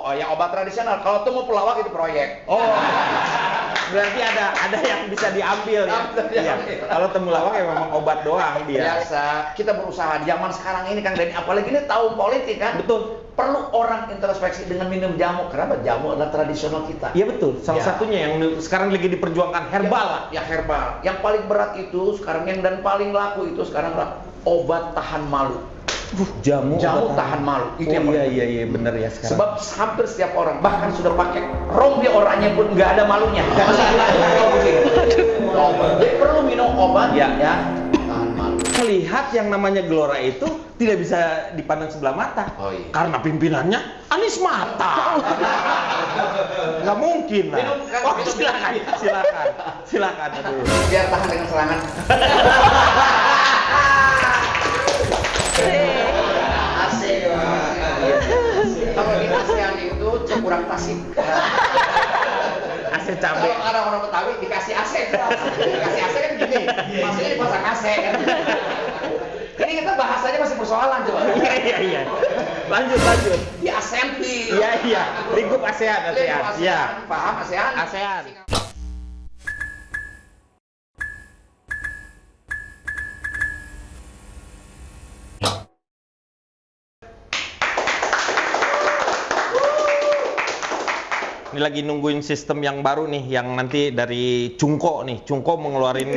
oh yang obat tradisional. Kalau temu pelawak itu proyek. Oh, berarti ada yang bisa diambil ya. Iya. Kalau temulawak ya memang obat doang dia. Biasa, kita berusaha di zaman sekarang ini Kang Denny, apalagi ini tahun politik kan. Betul. Perlu orang introspeksi dengan minum jamu. Kenapa? Jamu adalah tradisional kita. Iya betul. Salah Ya. satunya yang sekarang lagi diperjuangkan herbal lah. Ya herbal. Yang paling berat itu sekarang dan paling laku itu sekarang adalah obat tahan malu. Jamu Tahan malu. Itu yang paling iya benar ya sekarang. sebab hampir setiap orang bahkan sudah pakai rompi oranye pun nggak ada malunya. Masih bilang begini. Jadi perlu minum obat Ya. tahan malu. Melihat yang namanya Gelora itu tidak bisa dipandang sebelah mata. Oh, iya. Karena pimpinannya Anies Mata. Nggak mungkin lah. Minum, kan? Oh, Minum. silakan. Aduh. Biar tahan dengan serangan. Asik. Kalau di ASEAN itu kurang tasik. AC cabe. Kalau ada orang Betawi dikasih AC. Dikasih AC kan gini. Maksudnya dipasang AC kan. Ini kita bahasanya masih persoalan coba. Iya. Lanjut. Di ASEAN di. Iya. Lingkup ASEAN. Iya. Paham ASEAN? ASEAN. Ini lagi nungguin sistem yang baru nih, yang nanti dari Cungko nih. Cungko mengeluarin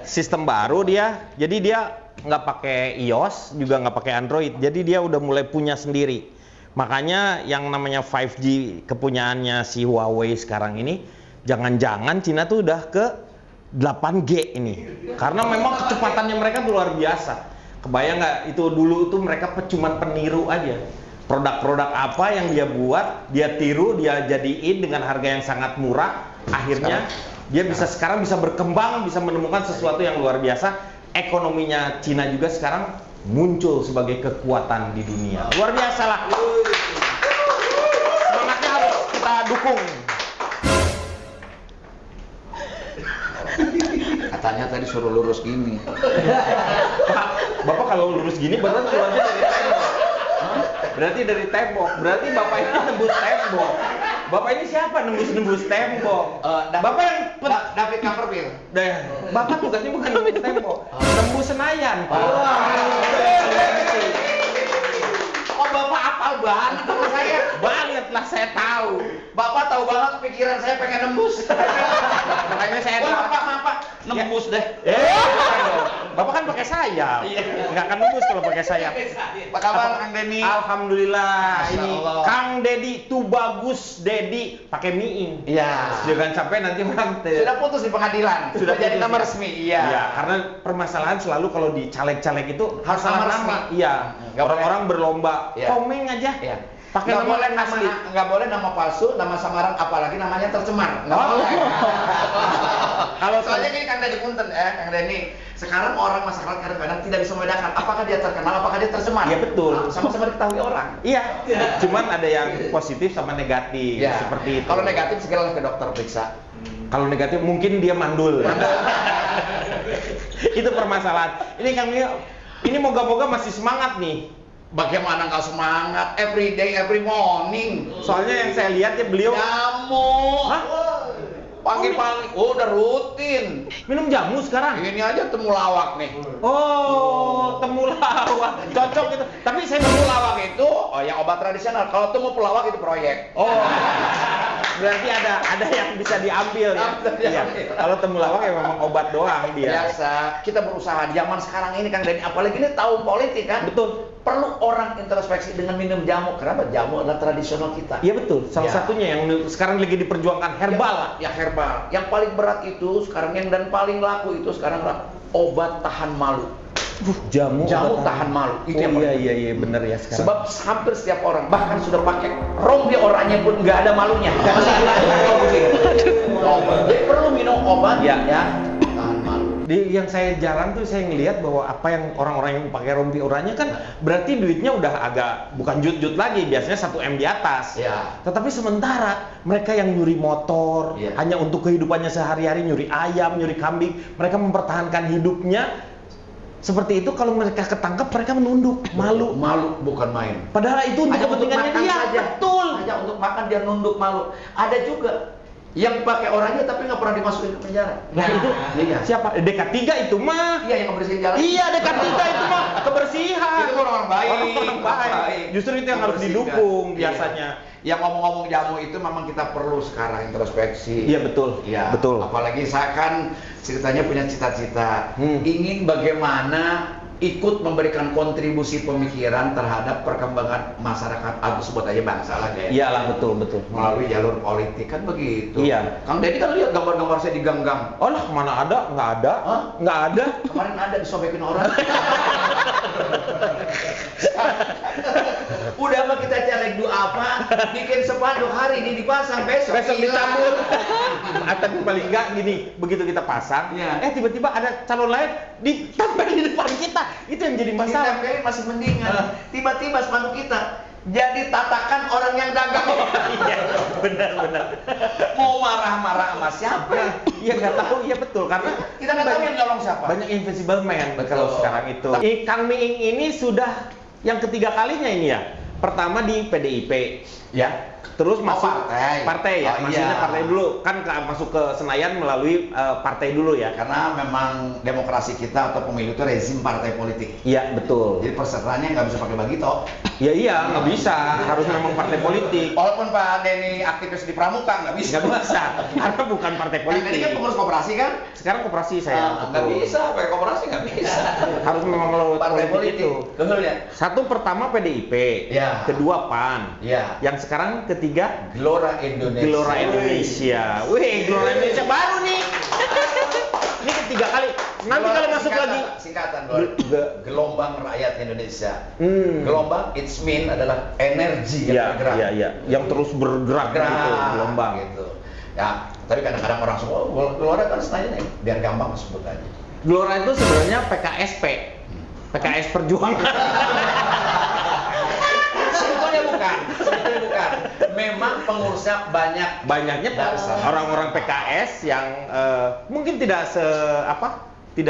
sistem baru dia. Jadi dia nggak pakai iOS, juga nggak pakai Android. Jadi dia udah mulai punya sendiri. Makanya yang namanya 5G kepunyaannya si Huawei sekarang ini, jangan-jangan Cina tuh udah ke 8G ini. Karena memang kecepatannya mereka luar biasa. Kebayang nggak itu dulu tuh mereka cuma peniru aja. Produk-produk apa yang dia buat, dia tiru, dia jadiin dengan harga yang sangat murah. Akhirnya dia sekarang bisa berkembang, bisa menemukan sesuatu yang luar biasa. Ekonominya Cina juga sekarang muncul sebagai kekuatan di dunia. Luar biasa lah. Semangatnya harus kita dukung. Katanya tadi suruh lurus gini. Pak, Bapak kalau lurus gini berarti keluarnya dari tembok. Berarti dari tembok. Berarti Bapak ini nembus tembok. Bapak ini siapa nembus tembok? Bapak yang David Copperfield. Bapak tugasnya bukan nembus tembok, nembus Senayan, Pak. Oh, Bapak apal banget sama saya. Banget lah, saya tahu. Bapak tahu banget pikiran saya pengen nembus. Makanya saya Wah, Pak, nembus deh. Bapak kan pakai sayap. Nggak akan nembus kalau pakai sayap. Apa kabar Kang Denny? Alhamdulillah. Masya Ini Allah. Kang Dedi tuh bagus, Dedi pakai miing. Iya. Jangan sampai nanti orang Sudah putus di pengadilan. Sudah jadi putus, nama ya? resmi. Iya. Iya, karena permasalahan selalu kalau di caleg-caleg itu harus Nama salah resmi. nama. Iya. Nggak Orang-orang berlomba. Iya. Komeng aja. Iya. Pakai Nggak nama boleh asli. nggak boleh nama palsu, nama samaran, apalagi namanya tercemar. Nggak Oh. boleh. Kalau Soalnya gini Kang Denny punten Kang Denny. Sekarang orang masyarakat kadang-kadang tidak bisa membedakan apakah dia terkenal, apakah dia tercemar. Iya, betul. Sama-sama diketahui orang. Iya. Cuman ada yang positif sama negatif Iya. seperti itu. Kalau negatif segeralah ke dokter periksa. Kalau negatif mungkin dia mandul. Itu permasalahan. Ini kami ini moga-moga masih semangat nih. Bagaimana nggak semangat? Every day, every morning. Soalnya yang saya lihat ya beliau Jamu. Hah? Pagi-pagi, udah rutin. minum jamu sekarang. Ini aja temulawak nih. Oh, temulawak. Cocok gitu. Tapi saya Temulawak itu, oh yang obat tradisional. Kalau temu pelawak itu proyek. Oh. Berarti ada yang bisa diambil ya. Iya. Kalau temulawak ya memang obat doang dia. Biasa, kita berusaha di zaman sekarang ini Kang Denny, apalagi ini tahun politik kan. Betul. Perlu orang introspeksi dengan minum jamu. Kenapa? Jamu adalah tradisional kita. Iya betul. Salah Ya. satunya yang sekarang lagi diperjuangkan herbal lah. Ya herbal. Yang paling berat itu sekarang dan paling laku itu sekarang adalah obat tahan malu. Jamu Tahan malu. Itu yang paling iya benar ya sekarang. sebab hampir setiap orang bahkan sudah pakai rompi oranye pun nggak ada malunya. Masih bilang begini. Jadi perlu minum obat Ya. tahan malu. Di yang saya jalan tuh saya ngelihat bahwa apa yang orang-orang yang pakai rompi oranye kan berarti duitnya udah agak bukan jut-jut lagi, biasanya 1 M di atas. Ya. Tetapi sementara mereka yang nyuri motor Ya. hanya untuk kehidupannya sehari-hari, nyuri ayam, nyuri kambing, mereka mempertahankan hidupnya. Seperti itu kalau mereka ketangkep mereka menunduk, malu. Malu bukan main. Padahal itu untuk Hanya untuk kepentingannya makan dia. saja. Betul. Hanya makan dia nunduk malu. Ada juga yang pakai orangnya tapi nggak pernah dimasukin ke penjara. Nah itu Iya. siapa? DK3 itu mah. Iya, yang ngebersihin jalan. Iya, DK3 itu mah kebersihan. Itu orang baik. Orang baik. Justru itu yang harus Membersihkan. didukung Iya. biasanya. Yang ngomong-ngomong jamu itu memang kita perlu sekarang introspeksi. Iya betul. Iya. Betul. Apalagi saya kan ceritanya punya cita-cita ingin bagaimana ikut memberikan kontribusi pemikiran terhadap perkembangan masyarakat atau sebut aja bangsa lah kayak. Iyalah betul. Melalui jalur politik kan begitu. Iya. Kang Deddy kan lihat gambar-gambar saya di gang-gang. Oh lah, mana ada? Nggak ada. Hah? Nggak ada. Kemarin ada disobekin orang. Udah apa kita caleg dua apa? Bikin sepanduk hari ini dipasang besok hilang. Dicabut. Atau paling nggak gini, begitu kita pasang, Iya. tiba-tiba ada calon lain ditempel di depan kita. Itu yang jadi masalah. Ditempelin masih mendingan. Tiba-tiba spanduk kita jadi tatakan orang yang dagang. Iya, benar. Mau marah-marah sama siapa? Iya nggak tahu, iya betul karena Kita nggak tahu yang nyolong siapa. banyak invisible man Betul. kalau sekarang itu. Kang Miing ini sudah yang ketiga kalinya ini ya. Pertama di PDIP, Ya. terus masuk partai. ya, Oh, maksudnya iya. partai dulu kan masuk ke Senayan melalui partai dulu ya. Karena memang demokrasi kita atau pemilu itu rezim partai politik. Iya betul. Jadi pesertanya nggak bisa pakai bagi toh. Ya iya nggak bisa, harus memang partai politik. Walaupun Pak Denny aktivis di Pramuka nggak bisa. Nggak bisa, karena bukan partai Nah, ini kan politik. pengurus koperasi kan? Sekarang koperasi saya. Nggak betul. bisa, pakai koperasi nggak bisa. Harus memang melalui Partai politik. itu. Betul ya? Satu pertama PDIP, Ya. kedua PAN, Ya. yang sekarang ketiga Gelora Indonesia. Gelora Indonesia. Wih, Gelora Indonesia baru nih. Ini ketiga kali. Nanti Gelora kalau masuk singkatan, lagi singkatan Ge- Gelombang Rakyat Indonesia. Hmm. Gelombang its mean adalah energi yang bergerak. Iya, yang terus bergerak gitu, gelombang. gitu. Ya, tapi kadang-kadang orang semua, oh, Gelora kan Senayan ya, biar gampang sebut aja. Gelora itu sebenarnya PKSP. PKS Perjuangan. Sebetulnya bukan. Memang pengurusnya banyak. Banyaknya Dasar. orang-orang PKS yang mungkin tidak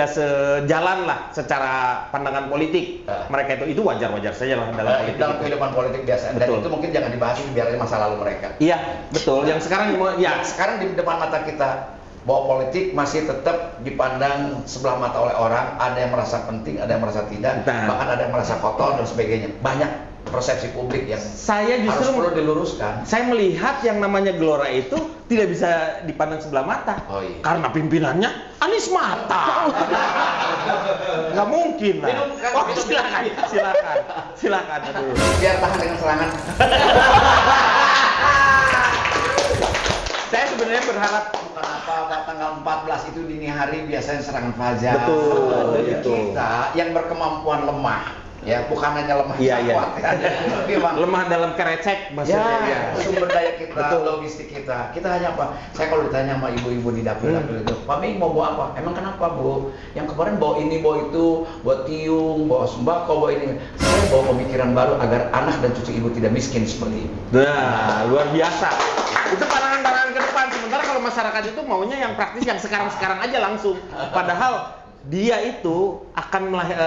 sejalan lah secara pandangan politik. Mereka itu wajar-wajar saja lah dalam politik. itu. Kehidupan politik biasa. Dan Betul. itu mungkin jangan dibahas, biar masa lalu mereka. Iya, betul. Yang sekarang ya Sekarang di depan mata kita bahwa politik masih tetap dipandang sebelah mata oleh orang. Ada yang merasa penting, ada yang merasa tidak, Nah. bahkan ada yang merasa kotor dan sebagainya. Banyak persepsi publik yang saya harus justru perlu diluruskan. saya melihat yang namanya Gelora itu tidak bisa dipandang sebelah mata. Oh, iya. Karena pimpinannya Anies Mata. Nggak mungkin lah. Minum, kan? Oh, Minum. silakan. Aduh. Biar tahan dengan serangan. Saya sebenarnya berharap Bukan apa-apa, tanggal 14 itu dini hari biasanya serangan fajar. Betul, Jadi betul. kita yang berkemampuan lemah, ya bukan hanya lemah Iya. syahwat, ya. Tapi memang lemah dalam kerecek maksudnya. ya, sumber daya kita, Betul. logistik kita hanya apa? Saya kalau ditanya sama ibu-ibu di dapur-dapur itu, Pak Ming mau bawa apa? Emang kenapa Bu? Yang kemarin bawa ini, bawa itu, bawa tiung, bawa sembako, bawa ini. Saya bawa pemikiran baru agar anak dan cucu ibu tidak miskin seperti ini. Nah, luar biasa. Itu pandangan-pandangan ke depan. Sementara kalau masyarakat itu maunya yang praktis, yang sekarang-sekarang aja langsung. Padahal dia itu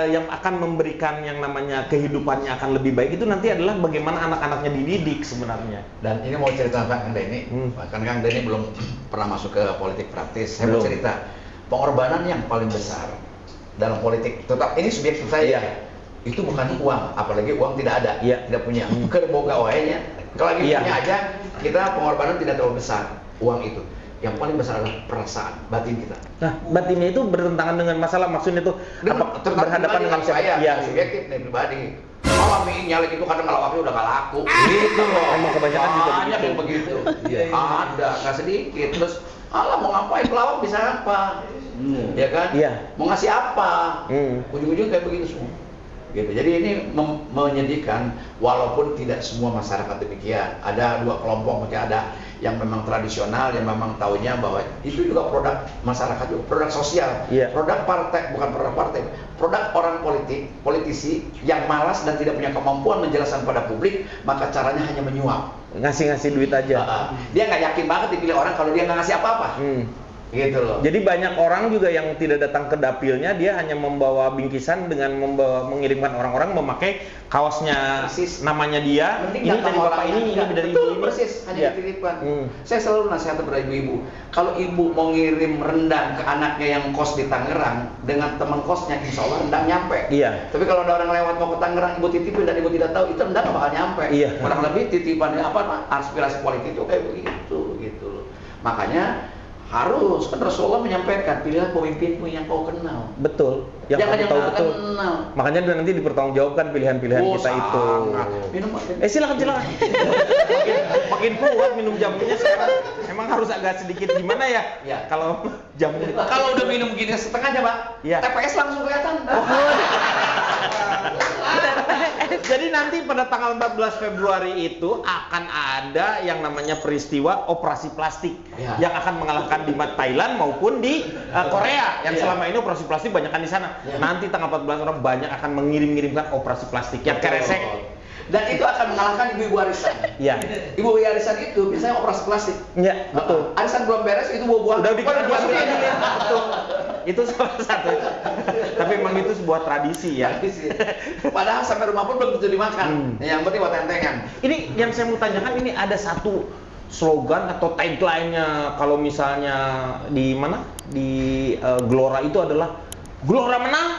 yang akan memberikan yang namanya kehidupannya akan lebih baik itu nanti adalah bagaimana anak-anaknya dididik sebenarnya. Dan ini mau cerita tentang Kang Denny. Kan Kang Denny belum pernah masuk ke politik praktis. Saya mau Belum. cerita pengorbanan yang paling besar dalam politik. Tetap ini subjektif saya. Itu bukan uang, apalagi uang tidak ada, Iya. tidak punya. Kerboga wae-nya. Kalau lagi Iya. punya aja, kita pengorbanan tidak terlalu besar uang itu. Yang paling besar adalah perasaan batin kita. Nah, batinnya itu bertentangan dengan masalah, maksudnya itu berhadapan dengan siapa? saya, Iya. subjektif nih pribadi. Kalau Ming nyalek itu kadang ngelawaknya udah gak laku. Gitu loh. Emang kebanyakan juga Banyak yang begitu. Ada, nggak sedikit. Terus, alah mau ngapain pelawak bisa apa? Ya kan? Iya. Mau ngasih apa? Hmm. Ujung-ujung kayak begitu semua. Gitu. Jadi ini menyedihkan, walaupun tidak semua masyarakat demikian. Ada dua kelompok, mungkin ada yang memang tradisional, yang memang taunya bahwa itu juga produk masyarakat juga, produk sosial, Iya. produk partai, bukan produk partai, produk orang politisi yang malas dan tidak punya kemampuan menjelaskan pada publik, maka caranya hanya menyuap. Ngasih duit aja. Dia nggak yakin banget dipilih orang kalau dia nggak ngasih apa-apa. Gitu loh. Jadi banyak orang juga yang tidak datang ke dapilnya, dia hanya membawa bingkisan dengan mengirimkan orang-orang memakai kaosnya Persis. namanya dia. Penting Ini datang dari bapak orangnya. ini dari ibu Betul, ini. persis, hanya Iya. dititipkan. Hmm. Saya selalu nasihat kepada ibu-ibu, kalau ibu mau ngirim rendang ke anaknya yang kos di Tangerang, dengan teman kosnya, insya Allah rendang nyampe. Iya. Tapi kalau ada orang lewat mau ke Tangerang, ibu titipin dan ibu tidak tahu, itu rendang nggak bakal nyampe. Iya. Kurang lebih titipannya apa, aspirasi politik itu kayak begitu, gitu loh. Makanya harus, kan Rasulullah menyampaikan, pilihlah pemimpinmu yang kau kenal. Betul. Yang Jangan kamu yang tahu nggak betul. kenal. Makanya nanti dipertanggungjawabkan pilihan-pilihan Oh, kita itu. sangat. Minum. Silakan. makin kuat minum jamunya sekarang. Emang harus agak sedikit gimana ya? Ya. Kalau jamu. Kalau udah minum gini setengahnya, Pak, Iya. TPS langsung kelihatan. Jadi nanti pada tanggal 14 Februari itu akan ada yang namanya peristiwa operasi plastik Ya. yang akan mengalahkan di Thailand maupun di Korea yang Ya. selama ini operasi plastik banyak di sana. Ya. Nanti tanggal 14 orang banyak akan mengirimkan operasi plastik yang keresek. Dan itu akan mengalahkan ibu-ibu arisan. Iya. Ibu arisan itu biasanya operasi plastik. Iya, betul. Arisan belum beres itu buah-buahan. Udah diambil dimasukin. aja ya. Betul. Itu salah satu. Tapi memang itu sebuah tradisi ya. Padahal sampai rumah pun belum tentu dimakan. Yang penting buat tentengan. Ini yang saya mau tanyakan, ini ada satu slogan atau tagline-nya kalau misalnya di mana? Di Gelora itu adalah Gelora menang,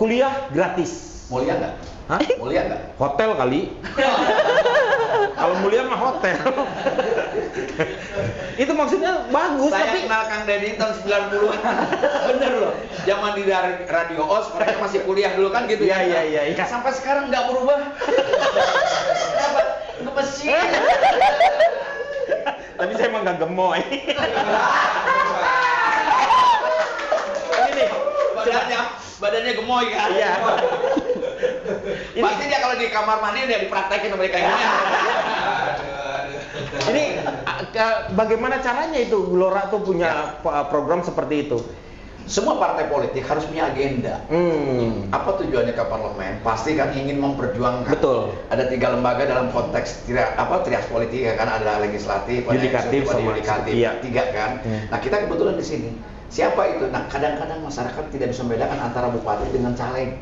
kuliah gratis. Mulia nggak? Hah? Mulia nggak? Hotel kali. Kalau mulia mah hotel. Itu maksudnya bagus, Saya tapi kenal Kang Deddy tahun 90-an. Bener loh. Zaman di Radio OS mereka masih kuliah dulu kan gitu Iya, ya. iya. Sampai sekarang nggak berubah. Kenapa? Ngemesin. Tapi saya emang nggak gemoy. Ini nih, Badannya gemoy kan? Iya. Ini- Pasti dia kalau di kamar mandi udah dipraktekin sama kayak gini. Ini bagaimana caranya itu Gelora tuh punya program seperti itu? Semua partai politik harus punya agenda. Apa tujuannya ke parlemen? Pasti kan ingin memperjuangkan. Betul. Ada 3 lembaga dalam konteks trias politik ya kan, ada legislatif, ada Yudikatif, eksekutif, ada sama yudikatif. iya. 3 kan. Nah, kita kebetulan di sini. Siapa itu? Nah, kadang-kadang masyarakat tidak bisa membedakan antara bupati dengan caleg.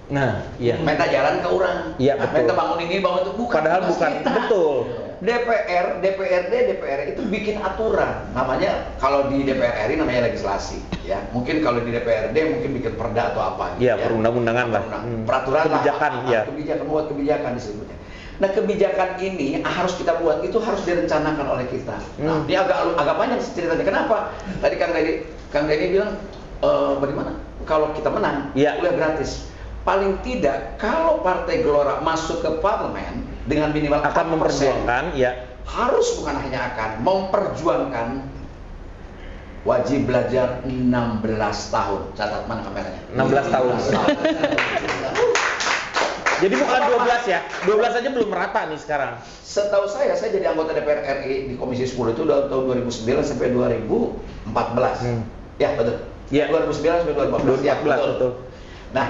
Nah, iya. Minta jalan ke orang. Iya, betul. Minta bangun ini, bangun itu. Padahal tugas bukan. kita. Betul. DPR, DPRD, DPR itu bikin aturan. Namanya kalau di DPR RI namanya legislasi, ya. Mungkin kalau di DPRD mungkin bikin perda atau apa gitu, Iya, perundang-undangan lah. Peraturan Kebijakan, lah. iya. Kebijakan, buat kebijakan disebutnya. Nah, kebijakan ini harus kita buat, itu harus direncanakan oleh kita. Nah, dia agak panjang ceritanya. Kenapa? Tadi Kang Denny bilang bagaimana? Kalau kita menang, Iya. kuliah gratis. Paling tidak kalau Partai Gelora masuk ke parlemen dengan minimal Akan 4%, memperjuangkan, ya. harus bukan hanya akan memperjuangkan wajib belajar 16 tahun. Catat mana kameranya? 16 tahun. Jadi bukan 12 ya? 12 aja belum merata nih sekarang. Setahu saya jadi anggota DPR RI di Komisi 10 itu dari tahun 2009 sampai 2014. Ya, betul. Ya. 2009 sampai 2014. Ya, 2014, betul. Nah,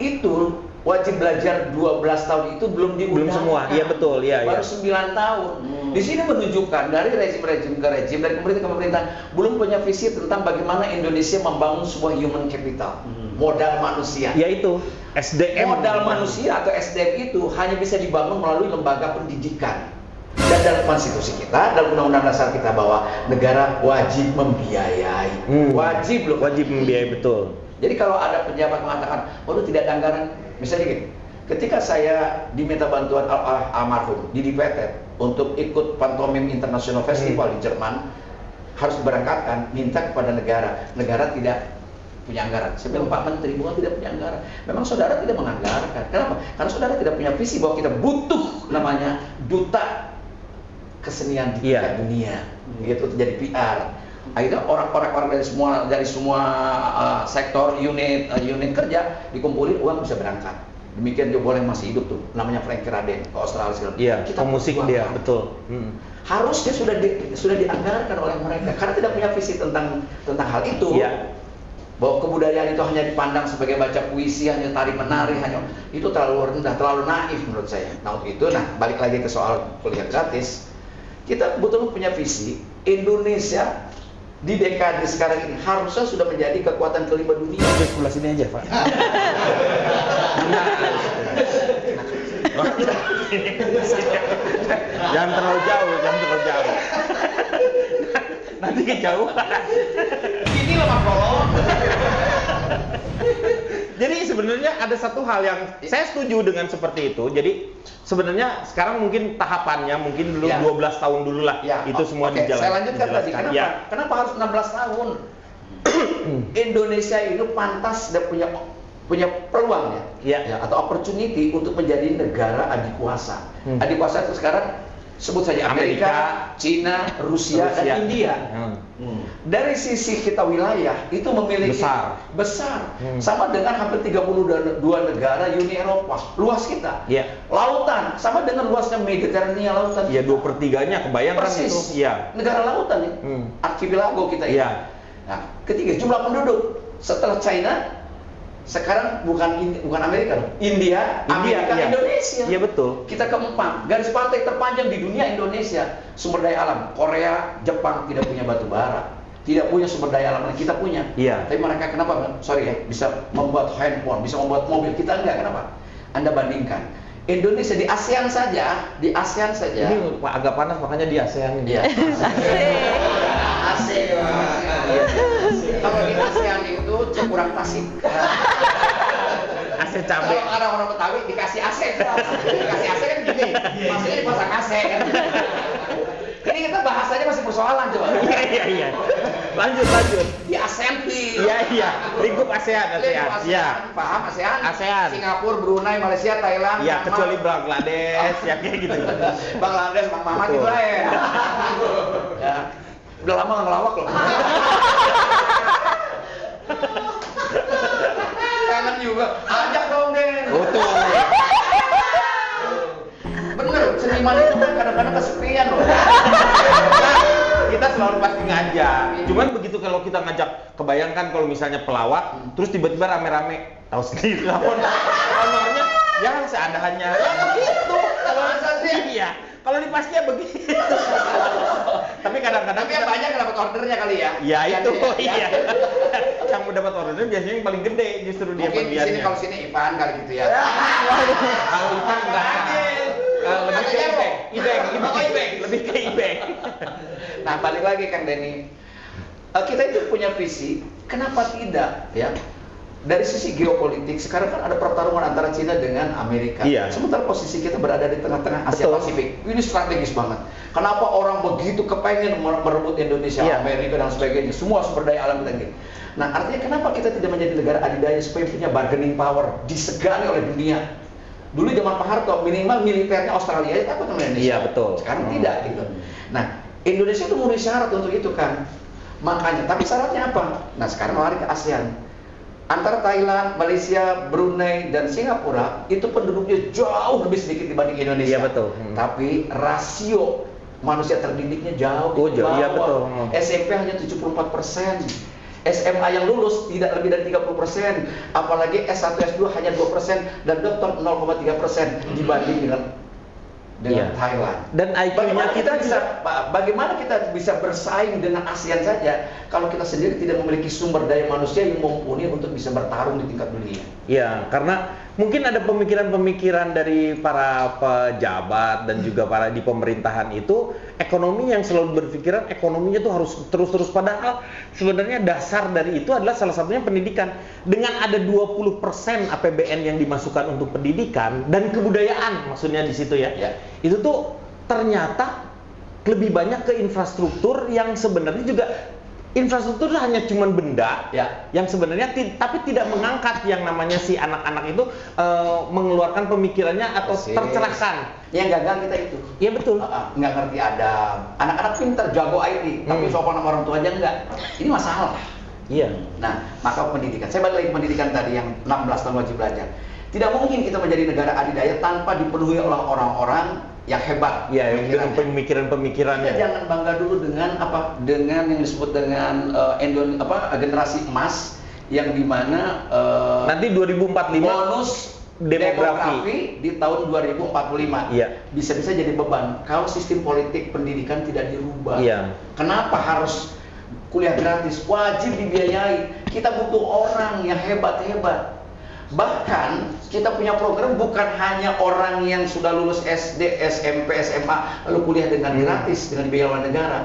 itu wajib belajar 12 tahun itu belum diundangkan. Belum semua, iya betul, iya. Baru 9 tahun. Di sini menunjukkan dari rezim-rezim ke rezim, dari pemerintah ke pemerintah, belum punya visi tentang bagaimana Indonesia membangun sebuah human capital, modal manusia. Yaitu SDM. Modal manusia atau SDM itu hanya bisa dibangun melalui lembaga pendidikan. Dan dalam konstitusi kita, dalam undang-undang dasar kita bahwa negara wajib membiayai. Wajib loh. Wajib membiayai, betul. Jadi kalau ada pejabat mengatakan, waduh tidak ada anggaran, misalnya gini, ketika saya diminta bantuan almarhum Didi Petet untuk ikut Pantomim International Festival di Jerman, harus diberangkatkan, minta kepada negara tidak punya anggaran. Saya bilang, Pak Menteri, bukan tidak punya anggaran. Memang saudara tidak menganggarkan. Kenapa? Karena saudara tidak punya visi bahwa kita butuh namanya duta kesenian di tingkat dunia. Gitu, jadi PR. Akhirnya orang-orang dari semua sektor unit kerja dikumpulin, uang bisa berangkat. Demikian dia boleh masih hidup tuh, namanya Frankie Raden ke Australia segala. Iya, Kita pemusik butuh dia, apa? betul. Harusnya sudah dianggarkan oleh mereka karena tidak punya visi tentang hal itu. Iya. Bahwa kebudayaan itu hanya dipandang sebagai baca puisi, hanya tari menari, hanya itu terlalu rendah, terlalu naif menurut saya. Nah, untuk itu, balik lagi ke soal kuliah gratis. Kita betul punya visi Indonesia di dekade sekarang ini harusnya sudah menjadi kekuatan kelima dunia. Di sebelah sini aja, Pak. Jangan terlalu jauh, jangan terlalu jauh. Nanti kejauhan. Ini loh Mas Polo. Jadi sebenarnya ada satu hal yang saya setuju dengan seperti itu. Jadi sebenarnya sekarang mungkin tahapannya mungkin dulu Ya. 12 tahun dulu lah. Ya, Itu semua oke, dijalankan. saya lanjutkan tadi. Kenapa? Ya. Kenapa harus 16 tahun? Indonesia itu pantas dan punya peluang Ya. atau opportunity untuk menjadi negara adikuasa. Adikuasa itu sekarang sebut saja Amerika, Cina, Rusia, dan India. Dari sisi kita wilayah itu memiliki besar. Sama dengan hampir 32 negara Uni Eropa. Luas kita. Iya. Lautan sama dengan luasnya Mediterania lautan. Ya kita. 2/3-nya kebayang kan Persis. itu. Iya. Negara lautan nih. Archipelago kita ini. Iya. Nah, ketiga jumlah penduduk setelah China sekarang bukan Amerika loh. India, Amerika, iya. Indonesia. Iya betul. Kita keempat, garis pantai terpanjang di dunia Indonesia. Sumber daya alam, Korea, Jepang tidak punya batu bara, tidak punya sumber daya alam yang kita punya. Iya. Tapi mereka kenapa? Sorry ya, bisa membuat handphone, bisa membuat mobil, kita enggak. Kenapa? Anda bandingkan Indonesia di ASEAN saja, Ini agak panas makanya di ASEAN ini. Iya. ASEAN. Kalau di ASEAN itu kurang tasik. AC cabe. Kalau orang Betawi dikasih AC, dikasih AC kan gini, maksudnya dipasang AC kan. Ini kita bahasanya masih persoalan coba. Iya. Lanjut. Di ASEAN. Iya. Lingkup ASEAN. Iya. Paham ASEAN? ASEAN. Singapura, Brunei, Malaysia, Thailand. Iya, kecuali Bangladesh, ya kayak gitu. Bangladesh, Mang Mamat Betul. gitu lah ya. Ya. Udah lama nggak ngelawak loh. Kangen juga. Ajak dong, Den. Betul. Bener, seniman itu kan kadang-kadang kesepian loh. Kita selalu pasti ngajak. Cuman begitu kalau kita ngajak, kebayangkan kalau misalnya pelawak, terus tiba-tiba rame-rame, tahu sendiri lah. Honornya ya seadanya. Ya begitu. Masa sih? Iya. Kalau di pasnya begitu. Tapi kadang-kadang Tapi yang banyak dapat ordernya kali ya. Ya itu, Ya. iya. Yang dapat ordernya biasanya yang paling gede justru dia Mungkin di sini bagiannya. kalau sini Ipan kali gitu ya. Kalau Ipan enggak. Lebih ke ibeng. Lebih ke ibeng. Nah, balik lagi Kang Denny. Kita itu punya visi, kenapa tidak ya? Dari sisi geopolitik sekarang kan ada pertarungan antara Cina dengan Amerika. Iya. Sementara posisi kita berada di tengah-tengah Asia Betul. Pasifik. Ini strategis banget. Kenapa orang begitu kepengen merebut Indonesia, Iya. Amerika dan sebagainya, semua sumber daya alam kita gitu. Nah, artinya kenapa kita tidak menjadi negara adidaya supaya punya bargaining power, disegani oleh dunia. Dulu zaman Pak Harto minimal militernya Australia takut sama Indonesia. Iya, betul. Sekarang tidak gitu. Nah, Indonesia itu memenuhi syarat untuk itu kan. Makanya, tapi syaratnya apa? Nah, sekarang lari ke ASEAN. Antara Thailand, Malaysia, Brunei, dan Singapura itu penduduknya jauh lebih sedikit dibanding Indonesia. Iya, betul. Tapi rasio manusia terdidiknya jauh Oh, di jauh. bawah. Iya, betul. SMP hanya 74%. SMA yang lulus tidak lebih dari 30%, apalagi S1, S2 hanya 2% dan doktor 0,3% dibanding dengan Iya. Thailand. Dan IQ-nya kita Bagaimana kita bisa bersaing dengan ASEAN saja kalau kita sendiri tidak memiliki sumber daya manusia yang mumpuni untuk bisa bertarung di tingkat dunia? Iya, karena mungkin ada pemikiran-pemikiran dari para pejabat dan juga para di pemerintahan itu, ekonomi yang selalu berpikiran ekonominya tuh harus terus-terus, padahal sebenarnya dasar dari itu adalah salah satunya pendidikan. Dengan ada 20% APBN yang dimasukkan untuk pendidikan dan kebudayaan, maksudnya di situ ya. Ya. Itu tuh ternyata lebih banyak ke infrastruktur yang sebenarnya juga infrastruktur hanya cuman benda Ya. yang sebenarnya tapi tidak mengangkat yang namanya si anak-anak itu mengeluarkan pemikirannya atau Persis. tercerahkan. Yang gagal kita itu. Iya betul. Nggak ngerti adab. Anak-anak pintar, jago IT, tapi sopan sama orang tuanya enggak. Ini masalah. Iya. Nah, maka pendidikan. Saya balik lagi ke pendidikan tadi yang 16 tahun wajib belajar. Tidak mungkin kita menjadi negara adidaya tanpa dipenuhi oleh orang-orang yang hebat. Iya, yang dengan Kita pemikiran-pemikirannya. jangan bangga dulu dengan apa? Dengan yang disebut dengan generasi emas yang dimana Nanti 2045 bonus demografi di tahun 2045 Iya. bisa-bisa jadi beban kalau sistem politik pendidikan tidak dirubah. Iya. Kenapa harus kuliah gratis, wajib dibiayai. Kita butuh orang yang hebat-hebat. Bahkan kita punya program bukan hanya orang yang sudah lulus SD, SMP, SMA lalu kuliah dengan gratis dengan biaya oleh negara.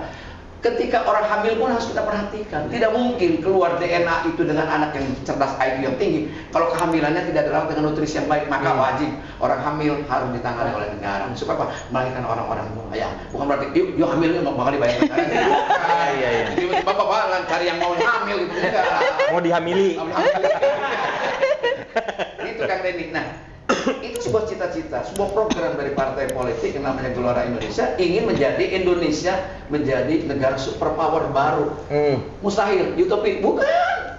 Ketika orang hamil pun harus kita perhatikan. Tidak mungkin keluar DNA itu dengan anak yang cerdas, IQ yang tinggi. Kalau kehamilannya tidak dirawat dengan nutrisi yang baik, maka wajib orang hamil harus ditangani oleh negara. Supaya apa? Melahirkan orang-orang ya. Bukan berarti yuk hamil yuk bakal dibayar negara. Iya. Bapak cari yang mau hamil gitu enggak. Mau dihamili. Itu Kang Denny. Nah, itu sebuah cita-cita, sebuah program dari partai politik yang namanya Gelora Indonesia ingin menjadi Indonesia menjadi negara superpower baru. Mustahil, utopi, bukan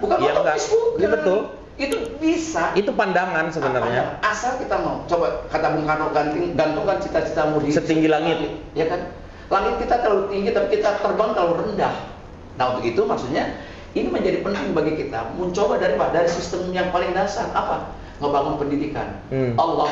utopis, bukan. Ya, betul. Itu bisa. Itu pandangan sebenarnya. Asal kita mau. Coba kata Bung Karno, gantungkan cita-citamu di setinggi langit. Ya kan? Langit kita terlalu tinggi tapi kita terbang terlalu rendah. Nah, untuk itu maksudnya ini menjadi penting bagi kita mencoba dari sistem yang paling dasar apa? Ngebangun pendidikan. Allah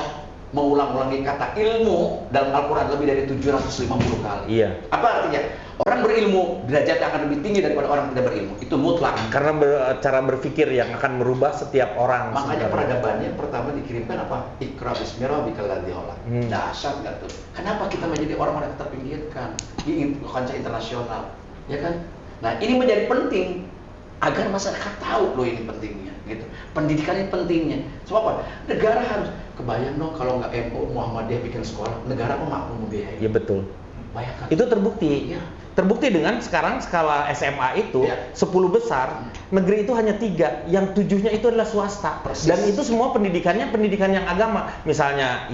mengulang-ulangi kata ilmu dalam Al-Quran lebih dari 750 kali. Iya. Apa artinya? Orang berilmu derajatnya akan lebih tinggi daripada orang tidak berilmu. Itu mutlak. Karena cara berpikir yang akan merubah setiap orang. Makanya peradabannya pertama dikirimkan apa? Iqra bismi rabbikal ladzi khalaq. Dahsyat nggak tuh? Kenapa kita menjadi orang-orang yang terpinggirkan di kancah internasional? Ya kan? Nah, ini menjadi penting agar masyarakat tahu loh ini pentingnya gitu. Pendidikan ini pentingnya. Sebab apa? Negara harus kebayang dong kalau nggak MU Muhammadiyah bikin sekolah, negara kok mampu membiayai. Ya betul. Bayangkan. Itu terbukti. Ya. Terbukti dengan sekarang skala SMA itu 10 besar, negeri itu hanya 3, yang 7-nya itu adalah swasta. Persis. Dan itu semua pendidikannya pendidikan yang agama. Misalnya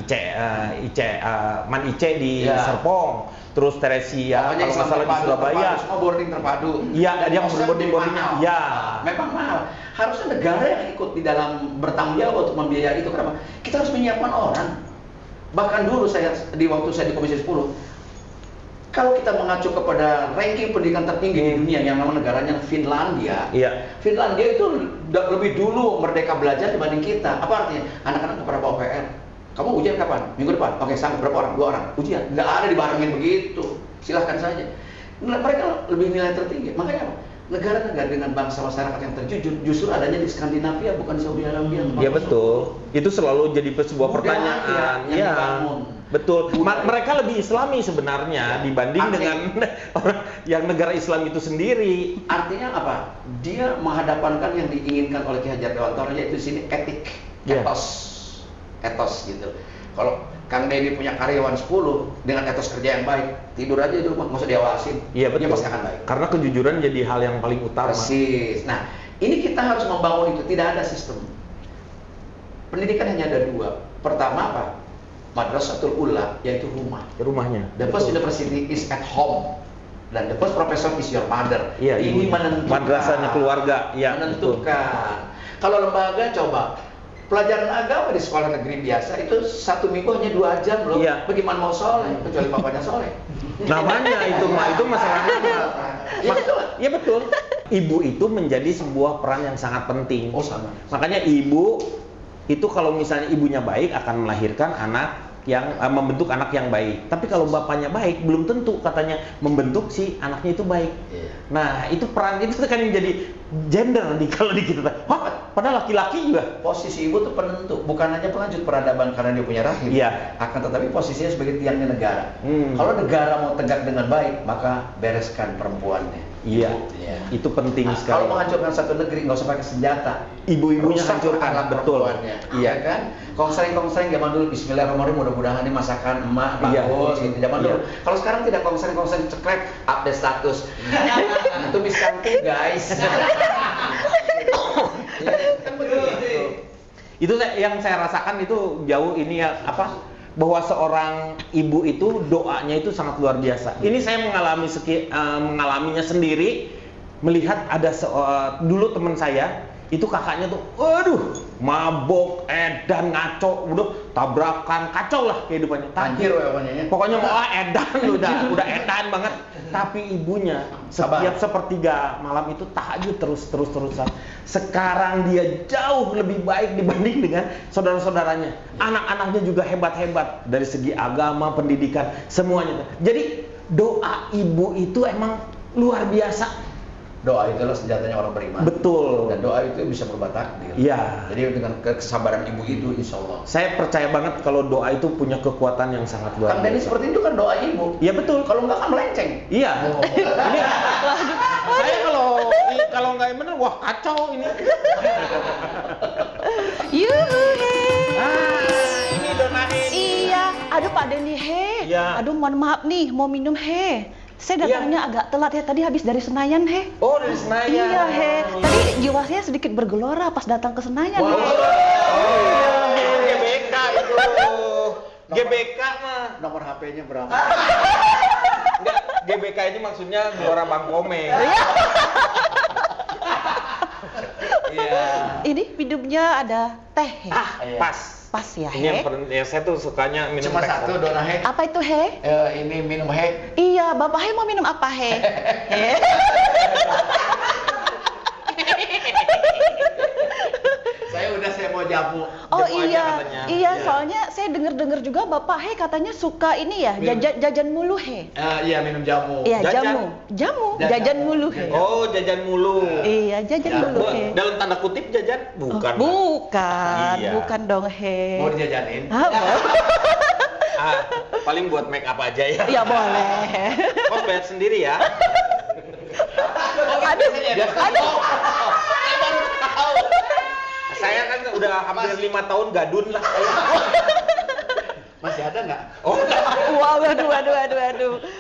Man Ice di Serpong, terus Teresia kalau nggak salah di Surabaya. Semua boarding terpadu. Iya, yang boardingnya. Ya. Memang mahal. Harusnya negara yang ikut di dalam bertanggung jawab untuk membiayai itu. Kenapa? Kita harus menyiapkan orang. Bahkan dulu waktu saya di Komisi 10, kalau kita mengacu kepada ranking pendidikan tertinggi di dunia yang nama negaranya Finlandia. Iya. Finlandia itu lebih dulu merdeka belajar dibanding kita. Apa artinya? Anak-anak kepada bawa PR. Kamu ujian kapan? Minggu depan. Oke, sampai berapa orang? 2 orang. Ujian. Nggak ada dibarengin begitu. Silahkan saja. Mereka lebih nilai tertinggi. Makanya apa? Negara-negara dengan bangsa masyarakat yang terjujur justru adanya di Skandinavia, bukan di Saudi Arabia. Iya betul. Itu selalu jadi sebuah pertanyaan. Iya. Betul. Mereka lebih Islami sebenarnya dibanding dengan orang yang negara Islam itu sendiri. Artinya apa? Dia menghadapankan yang diinginkan oleh Ki Hajar Dewantara, yaitu di sini etik, etos gitu. Kalau Kang Denny punya karyawan 10 dengan etos kerja yang baik, tidur aja di rumah, nggak usah diawasin. Iya betul. Dia pasti akan baik. Karena kejujuran jadi hal yang paling utama. Persis. Nah, ini kita harus membangun itu. Tidak ada sistem. Pendidikan hanya ada 2. Pertama apa? Madrasatul Ula, yaitu rumah. Rumahnya. The first university is at home. Dan the first professor is your mother. Iya, ini menentukan. madrasahnya keluarga. Ya, menentukan. Betul. Kalau lembaga coba. Pelajaran agama di sekolah negeri biasa itu 1 minggu hanya 2 jam loh. Iya. Bagaimana mau soleh? Kecuali bapaknya soleh. Namanya itu masalah nama. Iya betul. Ibu itu menjadi sebuah peran yang sangat penting. Oh sama. Makanya ibu itu kalau misalnya ibunya baik akan melahirkan anak yang membentuk anak yang baik. Tapi kalau bapaknya baik belum tentu katanya membentuk si anaknya itu baik. Iya. Nah itu peran itu kan yang jadi gender nih kalau di kita. Hah? Padahal laki-laki juga. Posisi ibu tuh penentu, bukan hanya pelanjut peradaban karena dia punya rahim. Iya. Akan tetapi posisinya sebagai tiangnya negara. Kalau negara mau tegak dengan baik, maka bereskan perempuannya. Iya. Ya. Itu penting sekali. Kalau menghancurkan satu negeri nggak usah pakai senjata. Ibu-ibunya Rusak hancurkan, anak betul. perempuannya. Iya kan? Kongseng-kongseng zaman dulu Bismillahirrahmanirrahim, mudah-mudahan ini masakan emak bagus gitu zaman dulu. Kalau sekarang tidak kongseng-kongseng cekrek, update status. Itu miskanti guys. Kan begitu. Itu yang saya rasakan itu jauh ini ya bahwa seorang ibu itu doanya itu sangat luar biasa. Ini saya mengalaminya sendiri, melihat ada dulu teman saya itu kakaknya tuh, waduh, mabok, edan, ngaco, udah tabrakan, kacau lah kehidupannya. Anjir pokoknya. Pokoknya mau edan, udah edan banget. Tapi ibunya setiap sepertiga malam itu tahajud terus-terusan. Sekarang dia jauh lebih baik dibanding dengan saudara-saudaranya. Anak-anaknya juga hebat-hebat dari segi agama, pendidikan, semuanya. Jadi doa ibu itu emang luar biasa. Doa itulah senjatanya orang beriman. Betul. Dan doa itu bisa merubah takdir. Iya. Jadi dengan kesabaran ibu itu, insya Allah. Saya percaya banget kalau doa itu punya kekuatan yang sangat luar Kang Denny biasa. seperti itu kan doa ibu. Iya betul. Kalau nggak kan melenceng. Iya. Oh. Ini saya kalau nggak bener, wah kacau ini. Yuhu he. Ini donain. Iya, aduh Pak Denny he. Iya. Aduh mohon maaf nih, mau minum he. Saya datangnya agak telat ya, tadi habis dari Senayan he. Oh dari Senayan. Iya he. Tadi jiwa saya sedikit bergelora pas datang ke Senayan Wow. he. Oh iya, GBK itu. GBK mah. Nomor HP-nya berapa? Enggak, GBK ini maksudnya Gelora Bang Komeng. Iya. Ini minumnya ada teh he. Ah, pas. Pas ya Ini he. yang ya, saya tuh sukanya minum Cuma teh satu kopi. dona he. Apa itu he? Ini minum he. Iya, Bapak he mau minum apa he? He. Saya mau jamu. Oh Jamu aja iya, katanya. iya Iya. soalnya saya dengar juga Bapak he katanya suka ini ya, Minum. jajan mulu he. Iya minum jamu. Iya, Jajan. jamu, Jajan. jajan mulu he. Oh, jajan mulu. Iya, jajan Ya, mulu he. Dalam tanda kutip jajan bukan. Bukan, Iya. bukan dong he. Mau dijajanin? Ah, boleh. Ah, paling buat make up aja ya. Ya boleh. Kos bayar sendiri ya. Aduh, aduh. Saya kan udah hampir 5 tahun gadun lah. Masih ada nggak? Oh, Wow, aduh.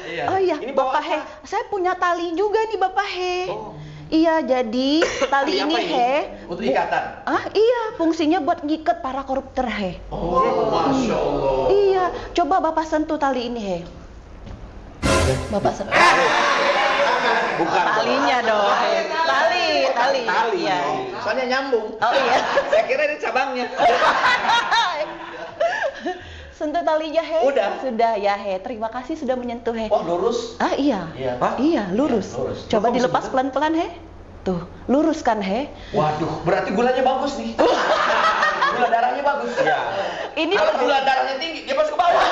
Iya. Oh iya, Ini bawa Bapak he. apa? Saya punya tali juga nih Bapak he. Oh. Iya, jadi tali Tali ini apa ini? he. Untuk ikatan. Iya, fungsinya buat ngikat para koruptor he. Oh, masya Allah. Iya, coba Bapak sentuh tali ini he. Bapak sentuh. bukan. Talinya dong. he. Tali. Tali. Iya. Soalnya nyambung. Oh iya. Saya kira ini cabangnya. Sentuh talinya he. Udah. Sudah ya he. Terima kasih sudah menyentuh he. Oh lurus. Ah iya. Iya. Hah? Iya, lurus. Iya, lurus. Coba Kok bisa dilepas gitu? pelan-pelan he. Tuh, lurus kan he. Waduh, berarti gulanya bagus nih. Gula darahnya bagus. Iya. Ini Kalau gula darahnya tinggi, dia masuk ke bawah.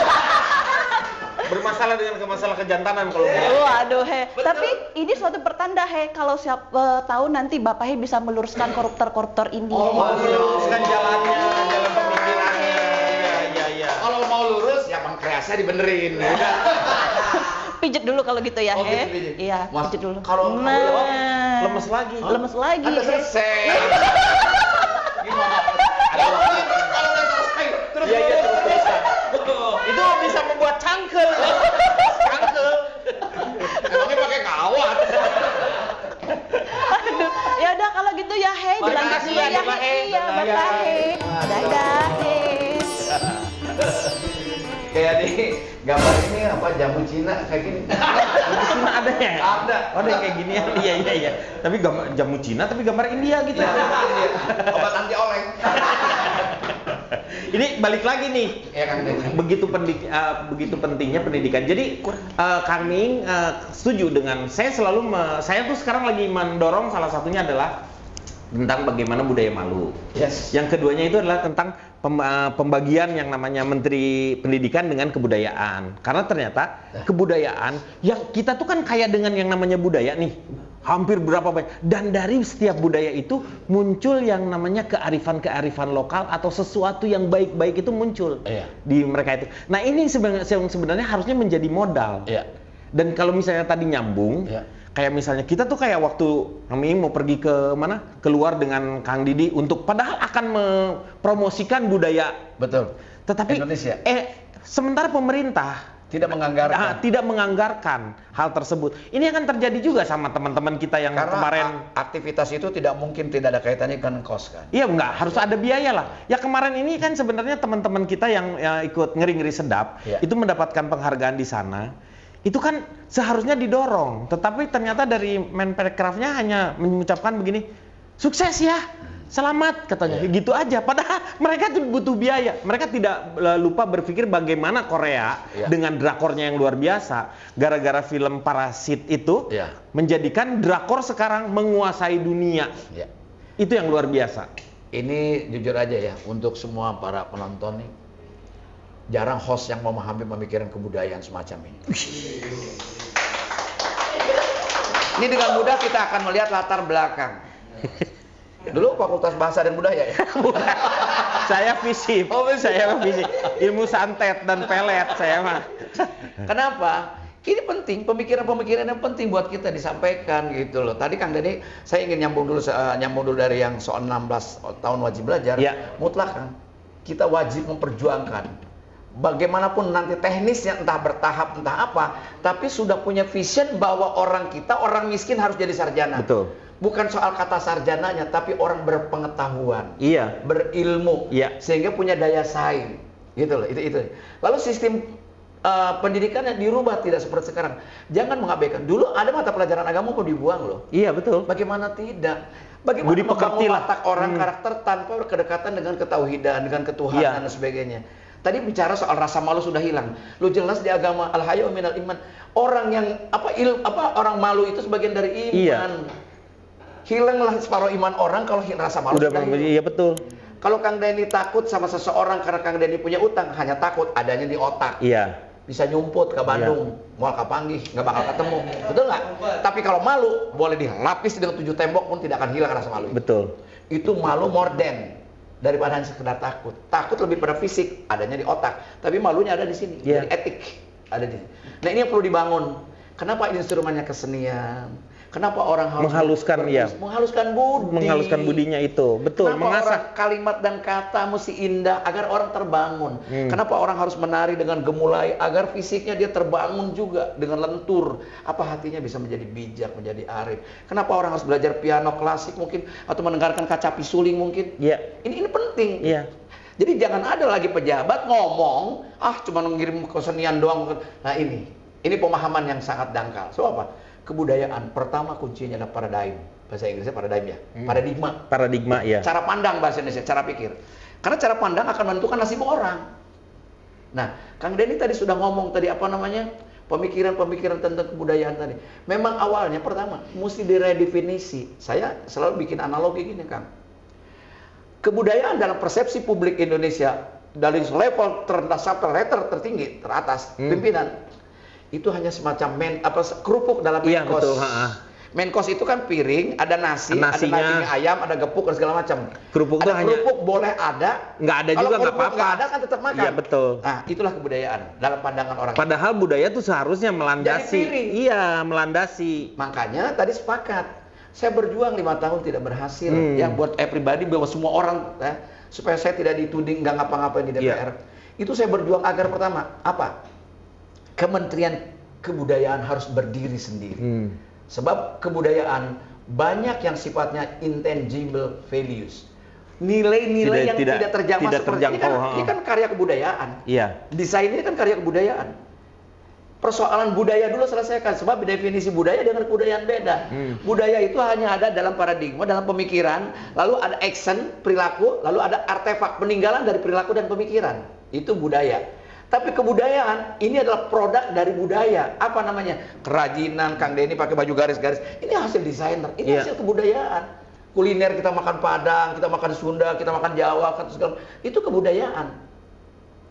Bermasalah dengan masalah kejantanan kalau dia. Waduh he. Betul. Tapi ini suatu pertanda he kalau siap tahu nanti Bapak he bisa meluruskan koruptor-koruptor ini. Oh, he. Meluruskan jalannya, jalan pemikirannya. Iya. Kalau mau lurus, ya pankreasnya dibenerin. Pijet dulu kalau gitu ya Oh, he. pijet. Iya, Mas, pijet dulu. kalau nah, Lemes lagi. lemes lagi. Anda he. selesai. Gimana? Aduh. Kalau udah selesai, terus Iya, terus bisa. Itu bisa membuat cangkel. Cangkel. Emangnya pakai kawat. Aduh, ya udah kalau gitu ya he, Terima jalan kasih dulu ya, ya Pak he. He. Iya, Dadah. Bapak he. Dadah he. Kayak di gambar ini apa jamu Cina kayak gini. Di Cina ada ya? Ada. Oh, ada yang kayak gini ya? Iya. Tapi gambar jamu Cina tapi gambar India gitu. Obat anti oleng. Ini balik lagi nih. Ya Kang Denny. Begitu pentingnya pendidikan. Jadi Kang Ming setuju dengan saya saya tuh sekarang lagi mendorong salah satunya adalah tentang bagaimana budaya malu. Yes. Yang keduanya itu adalah tentang pembagian yang namanya Menteri Pendidikan dengan kebudayaan. Karena ternyata kebudayaan yang kita tuh kan kaya dengan yang namanya budaya nih. Hampir berapa banyak. Dan dari setiap budaya itu muncul yang namanya kearifan-kearifan lokal atau sesuatu yang baik-baik itu muncul Iya. di mereka itu. Nah, ini sebenarnya harusnya menjadi modal. Iya. Dan kalau misalnya tadi nyambung, Iya. kayak misalnya kita tuh kayak waktu kami mau pergi ke mana? Keluar dengan Kang Didi untuk padahal akan mempromosikan budaya. Betul. Tetapi Indonesia. sementara pemerintah Tidak menganggarkan. tidak menganggarkan hal tersebut. Ini akan terjadi juga sama teman-teman kita yang Karena kemarin. aktivitas itu tidak mungkin tidak ada kaitannya dengan kos kan. Iya enggak, harus ada biaya lah. Ya kemarin ini kan sebenarnya teman-teman kita yang ikut ngeri-ngeri sedap, Iya. itu mendapatkan penghargaan di sana. Itu kan seharusnya didorong, tetapi ternyata dari Menparekrafnya hanya mengucapkan begini, sukses ya, selamat katanya, Iya. gitu aja. Padahal mereka tuh butuh biaya. Mereka tidak lupa berpikir bagaimana Korea Iya. dengan drakornya yang luar biasa, gara-gara film Parasit itu Iya. menjadikan drakor sekarang menguasai dunia. Ya. Itu yang luar biasa. Ini jujur aja ya, untuk semua para penonton nih, jarang host yang memahami pemikiran kebudayaan semacam ini. Ini dengan mudah kita akan melihat latar belakang. Dulu Fakultas Bahasa dan Budaya ya? Saya fisip, saya fisip, ilmu santet dan pelet saya mah. Kenapa? Ini penting, pemikiran-pemikiran yang penting buat kita disampaikan gitu loh. Tadi Kang Denny, saya ingin nyambung dulu dari yang soal 16 tahun wajib belajar. Ya. Mutlak kan, kita wajib memperjuangkan. Bagaimanapun nanti teknisnya entah bertahap entah apa, tapi sudah punya vision bahwa orang miskin harus jadi sarjana. Betul. Bukan soal kata sarjananya, tapi orang berpengetahuan, Iya. berilmu, Iya. sehingga punya daya saing, gitu loh. Itu. Lalu sistem pendidikannya dirubah tidak seperti sekarang. Jangan mengabaikan. Dulu ada mata pelajaran agama mau dibuang loh. Iya betul. Bagaimana tidak? Bagaimana Budi pekerti membangun lah. watak orang karakter tanpa kedekatan dengan ketauhidan, dengan ketuhanan Iya. dan sebagainya. Tadi bicara soal rasa malu sudah hilang. Lu jelas di agama al-haya'u minal iman. Orang yang orang malu itu sebagian dari iman. Iya. Hilanglah separuh iman orang kalau rasa malu Udah sudah hilang. iya betul. Kalau Kang Denny takut sama seseorang karena Kang Denny punya utang, hanya takut adanya di otak. Iya. Bisa nyumput ke Bandung, mau ke Panggih, nggak bakal ketemu, betul nggak? Tapi kalau malu, boleh dilapis dengan 7 tembok pun tidak akan hilang rasa malu. Betul. Itu malu more than daripada hanya sekedar takut. Takut lebih pada fisik, adanya di otak. Tapi malunya ada di sini, Iya. dari etik ada di sini. Nah ini yang perlu dibangun. Kenapa instrumennya kesenian? Kenapa orang harus menghaluskan budi? Menghaluskan budinya itu, betul. Kenapa Mengasah. orang kalimat dan kata mesti indah agar orang terbangun? Kenapa orang harus menari dengan gemulai agar fisiknya dia terbangun juga dengan lentur? Apa hatinya bisa menjadi bijak, menjadi arif? Kenapa orang harus belajar piano klasik mungkin atau mendengarkan kacapi suling mungkin? Iya. Ini penting. Iya. Jadi jangan ada lagi pejabat ngomong, cuma mengirim kesenian doang. Nah ini pemahaman yang sangat dangkal. So apa? Kebudayaan. Pertama kuncinya adalah paradigm. Bahasa Inggrisnya paradigm ya. Paradigma ya. Cara pandang bahasa Indonesia, cara pikir. Karena cara pandang akan menentukan nasib orang. Nah, Kang Denny tadi sudah ngomong tadi pemikiran-pemikiran tentang kebudayaan tadi. Memang awalnya pertama mesti diredefinisi. Saya selalu bikin analogi gini, Kang. Kebudayaan dalam persepsi publik Indonesia dari level terendah sampai letter tertinggi, teratas, pimpinan, itu hanya semacam kerupuk dalam Iya, menkos. betul, Menkos itu kan piring, ada nasi, Nasinya. ada daging ayam, ada gepuk dan segala macam. Kerupuk ada itu kerupuk boleh ada, nggak ada kalau juga nggak kerupuk apa-apa. nggak ada kan tetap makan. Iya betul. Nah, itulah kebudayaan dalam pandangan orang. Padahal budaya tuh seharusnya melandasi. Jadi piring. Iya, melandasi. Makanya tadi sepakat. Saya berjuang 5 tahun tidak berhasil. Ya buat pribadi bahwa semua orang supaya saya tidak dituding nggak ngapa-ngapain di DPR. Itu saya berjuang agar pertama apa? Kementerian Kebudayaan harus berdiri sendiri. Sebab kebudayaan banyak yang sifatnya intangible values. Nilai-nilai yang tidak terjangkau seperti ini kan karya kebudayaan. Iya. Desain ini kan karya kebudayaan. Persoalan budaya dulu selesaikan, sebab definisi budaya dengan kebudayaan beda. Budaya itu hanya ada dalam paradigma, dalam pemikiran, lalu ada action, perilaku, lalu ada artefak peninggalan dari perilaku dan pemikiran. Itu budaya. Tapi kebudayaan ini adalah produk dari budaya. Apa namanya? Kerajinan, Kang Denny pakai baju garis-garis. Ini hasil desainer, ini hasil kebudayaan. Kuliner kita makan Padang, kita makan Sunda, kita makan Jawa, segala. Itu kebudayaan.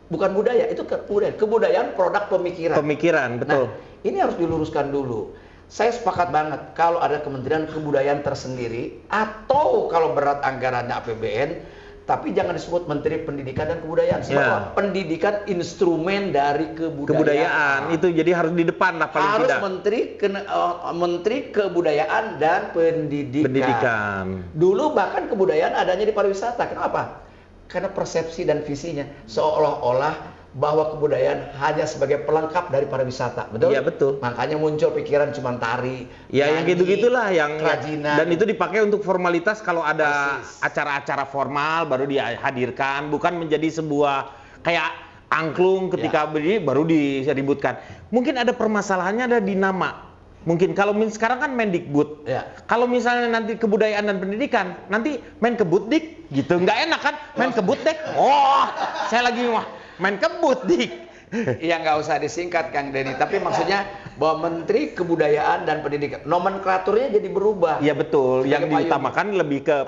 Bukan budaya, itu kebudayaan. Kebudayaan produk pemikiran. Pemikiran, betul. Nah, ini harus diluruskan dulu. Saya sepakat banget kalau ada Kementerian Kebudayaan tersendiri atau kalau berat anggarannya APBN, tapi jangan disebut Menteri Pendidikan dan Kebudayaan. Sebab pendidikan instrumen dari kebudayaan. Itu jadi harus di depan lah paling tidak. Menteri Kebudayaan dan Pendidikan. Dulu bahkan kebudayaan adanya di pariwisata. Kenapa? Karena persepsi dan visinya seolah-olah bahwa kebudayaan hanya sebagai pelengkap dari pariwisata, betul? Iya betul. Makanya muncul pikiran cuma tari, ya yang gitu-gitulah yang kerajinan. Dan itu dipakai untuk formalitas kalau ada acara-acara formal baru dihadirkan, bukan menjadi sebuah kayak angklung ketika berdiri baru diributkan. Mungkin ada permasalahannya ada di nama. Mungkin kalau sekarang kan Mendikbud. Kalau misalnya nanti kebudayaan dan pendidikan, nanti Menkebutdik gitu. Nggak enak kan? Menkebutdik. Oh, saya lagi main kebut dik. Iya nggak usah disingkat Kang Denny, tapi maksudnya bahwa Menteri Kebudayaan dan Pendidikan nomenklaturnya jadi berubah. Iya betul. Yang diutamakan lebih ke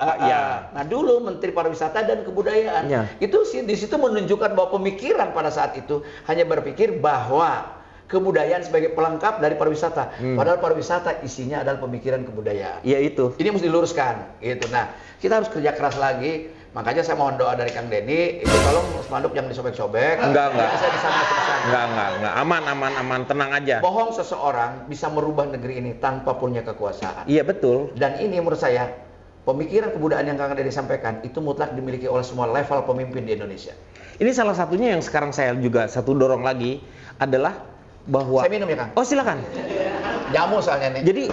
Nah dulu Menteri Pariwisata dan Kebudayaan itu di situ menunjukkan bahwa pemikiran pada saat itu hanya berpikir bahwa kebudayaan sebagai pelengkap dari pariwisata. Padahal pariwisata isinya adalah pemikiran kebudayaan. Iya itu. Ini mesti diluruskan, gitu. Nah, kita harus kerja keras lagi. Makanya saya mohon doa dari Kang Denny, itu tolong spanduk yang disobek-sobek. Enggak. Saya bisa masuk ke sana. Enggak. Aman, tenang aja. Bohong seseorang bisa merubah negeri ini tanpa punya kekuasaan. Iya betul. Dan ini menurut saya, pemikiran kebudayaan yang Kang Denny sampaikan itu mutlak dimiliki oleh semua level pemimpin di Indonesia. Ini salah satunya yang sekarang saya juga satu dorong lagi adalah bahwa Saya minum ya, Kang? Oh, silakan. Jamu soalnya nih. Jadi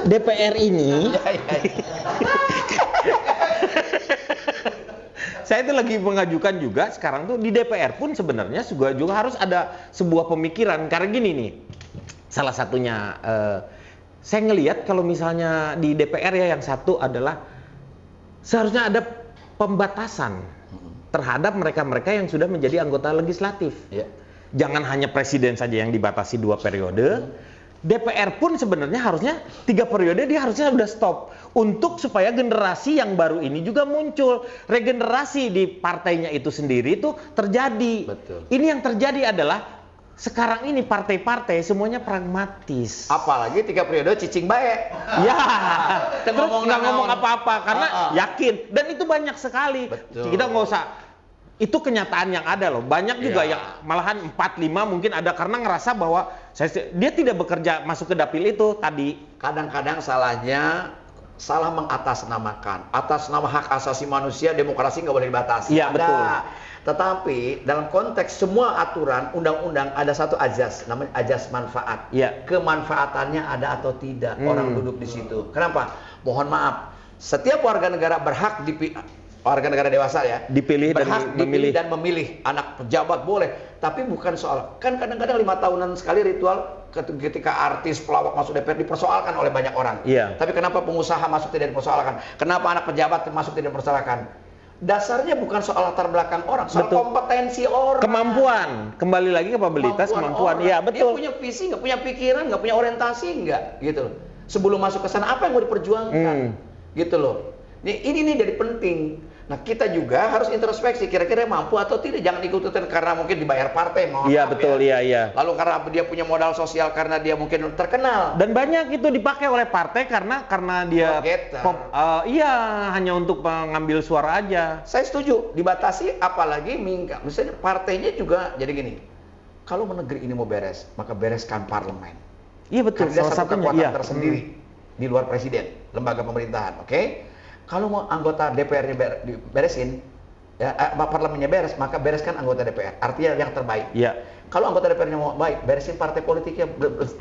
DPR ini saya itu lagi mengajukan juga sekarang tuh di DPR pun sebenarnya juga harus ada sebuah pemikiran karena gini nih. Salah satunya saya ngelihat kalau misalnya di DPR ya yang satu adalah seharusnya ada pembatasan terhadap mereka-mereka yang sudah menjadi anggota legislatif. Ya. Jangan hanya presiden saja yang dibatasi 2 periode. DPR pun sebenarnya harusnya 3 periode dia harusnya udah stop untuk supaya generasi yang baru ini juga muncul, regenerasi di partainya itu sendiri itu terjadi. Betul. Ini yang terjadi adalah sekarang ini partai-partai semuanya pragmatis. Apalagi 3 periode cicing baik. Ya, terus nggak ngomong apa-apa karena yakin dan itu banyak sekali. Betul. Kita nggak usah. Itu kenyataan yang ada loh. Banyak juga yang malahan 4-5 mungkin ada karena ngerasa bahwa dia tidak bekerja masuk ke dapil itu tadi. Kadang-kadang salahnya salah mengatasnamakan. Atas nama hak asasi manusia, demokrasi nggak boleh dibatasi. Iya, betul. Tetapi dalam konteks semua aturan undang-undang ada satu azas, namanya azas manfaat. Iya. Kemanfaatannya ada atau tidak orang duduk di situ. Kenapa? Mohon maaf, setiap warga negara berhak warga negara dewasa ya Dipilih dan berhak memilih. dipilih dan memilih anak pejabat boleh, tapi bukan soal kan kadang-kadang 5 tahunan sekali ritual ketika artis pelawak masuk DPR dipersoalkan oleh banyak orang. Iya. Tapi kenapa pengusaha masuk tidak dipersoalkan? Kenapa anak pejabat masuk tidak dipersoalkan? Dasarnya bukan soal latar belakang orang, soal Betul. kompetensi orang. Kemampuan, kembali lagi kapabilitas, kemampuan. Iya, betul. Dia punya visi, nggak punya pikiran, nggak punya orientasi, nggak, gitu. Sebelum masuk ke sana apa yang mau diperjuangkan, gitu loh. Ini nih jadi penting. Nah, kita juga harus introspeksi, kira-kira mampu atau tidak. Jangan ikut-ikutan karena mungkin dibayar partai, Iya, betul, iya. Lalu karena dia punya modal sosial, karena dia mungkin terkenal. Dan banyak itu dipakai oleh partai karena dia Getter. iya, hanya untuk mengambil suara aja. Saya setuju, dibatasi, apalagi misalnya partainya juga jadi gini. Kalau negeri ini mau beres, maka bereskan parlemen. Iya betul, Karena dia salah satu satunya. kekuatan Iya. tersendiri di luar presiden, lembaga pemerintahan, oke? Kalau mau anggota DPR-nya beresin, ya, parlemennya beres, maka bereskan anggota DPR. Artinya yang terbaik. Iya. Kalau anggota DPR-nya mau baik, beresin partai politiknya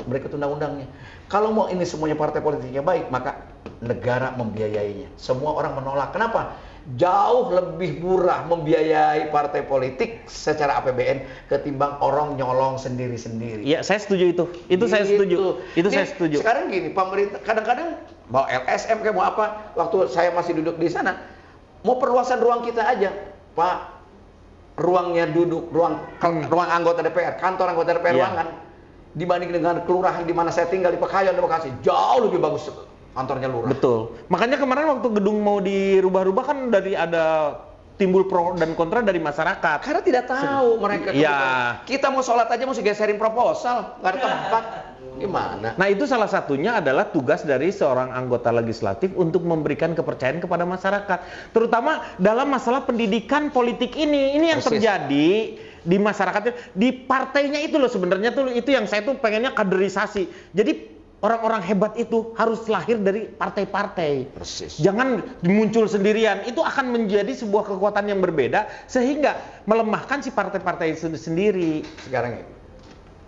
berikut undang-undangnya. Kalau mau ini semuanya partai politiknya baik, maka negara membiayainya. Semua orang menolak. Kenapa? Jauh lebih murah membiayai partai politik secara APBN ketimbang orang nyolong sendiri-sendiri. Iya, saya setuju itu. Itu saya setuju. Itu saya setuju. Sekarang gini, pemerintah kadang-kadang mau LSM kayak mau apa, waktu saya masih duduk di sana, mau perluasan ruang kita aja, Pak. Ruangnya duduk, ruang anggota DPR, kantor anggota DPR ruangan dibanding dengan kelurahan di mana saya tinggal di Pekayon, Bekasi, jauh lebih bagus kantornya lurah. Betul. Makanya kemarin waktu gedung mau dirubah-rubah kan dari ada timbul pro dan kontra dari masyarakat. Karena tidak tahu mereka. Iya. Kita mau sholat aja mesti geserin proposal, nggak ada tempat. Gimana? Nah, itu salah satunya adalah tugas dari seorang anggota legislatif untuk memberikan kepercayaan kepada masyarakat, terutama dalam masalah pendidikan politik ini. Ini yang Persis. terjadi di masyarakat, di partainya itu loh sebenarnya tuh itu yang saya tuh pengennya kaderisasi. Jadi orang-orang hebat itu harus lahir dari partai-partai. Persis. Jangan muncul sendirian. Itu akan menjadi sebuah kekuatan yang berbeda sehingga melemahkan si partai-partai itu sendiri. Sekarang ini,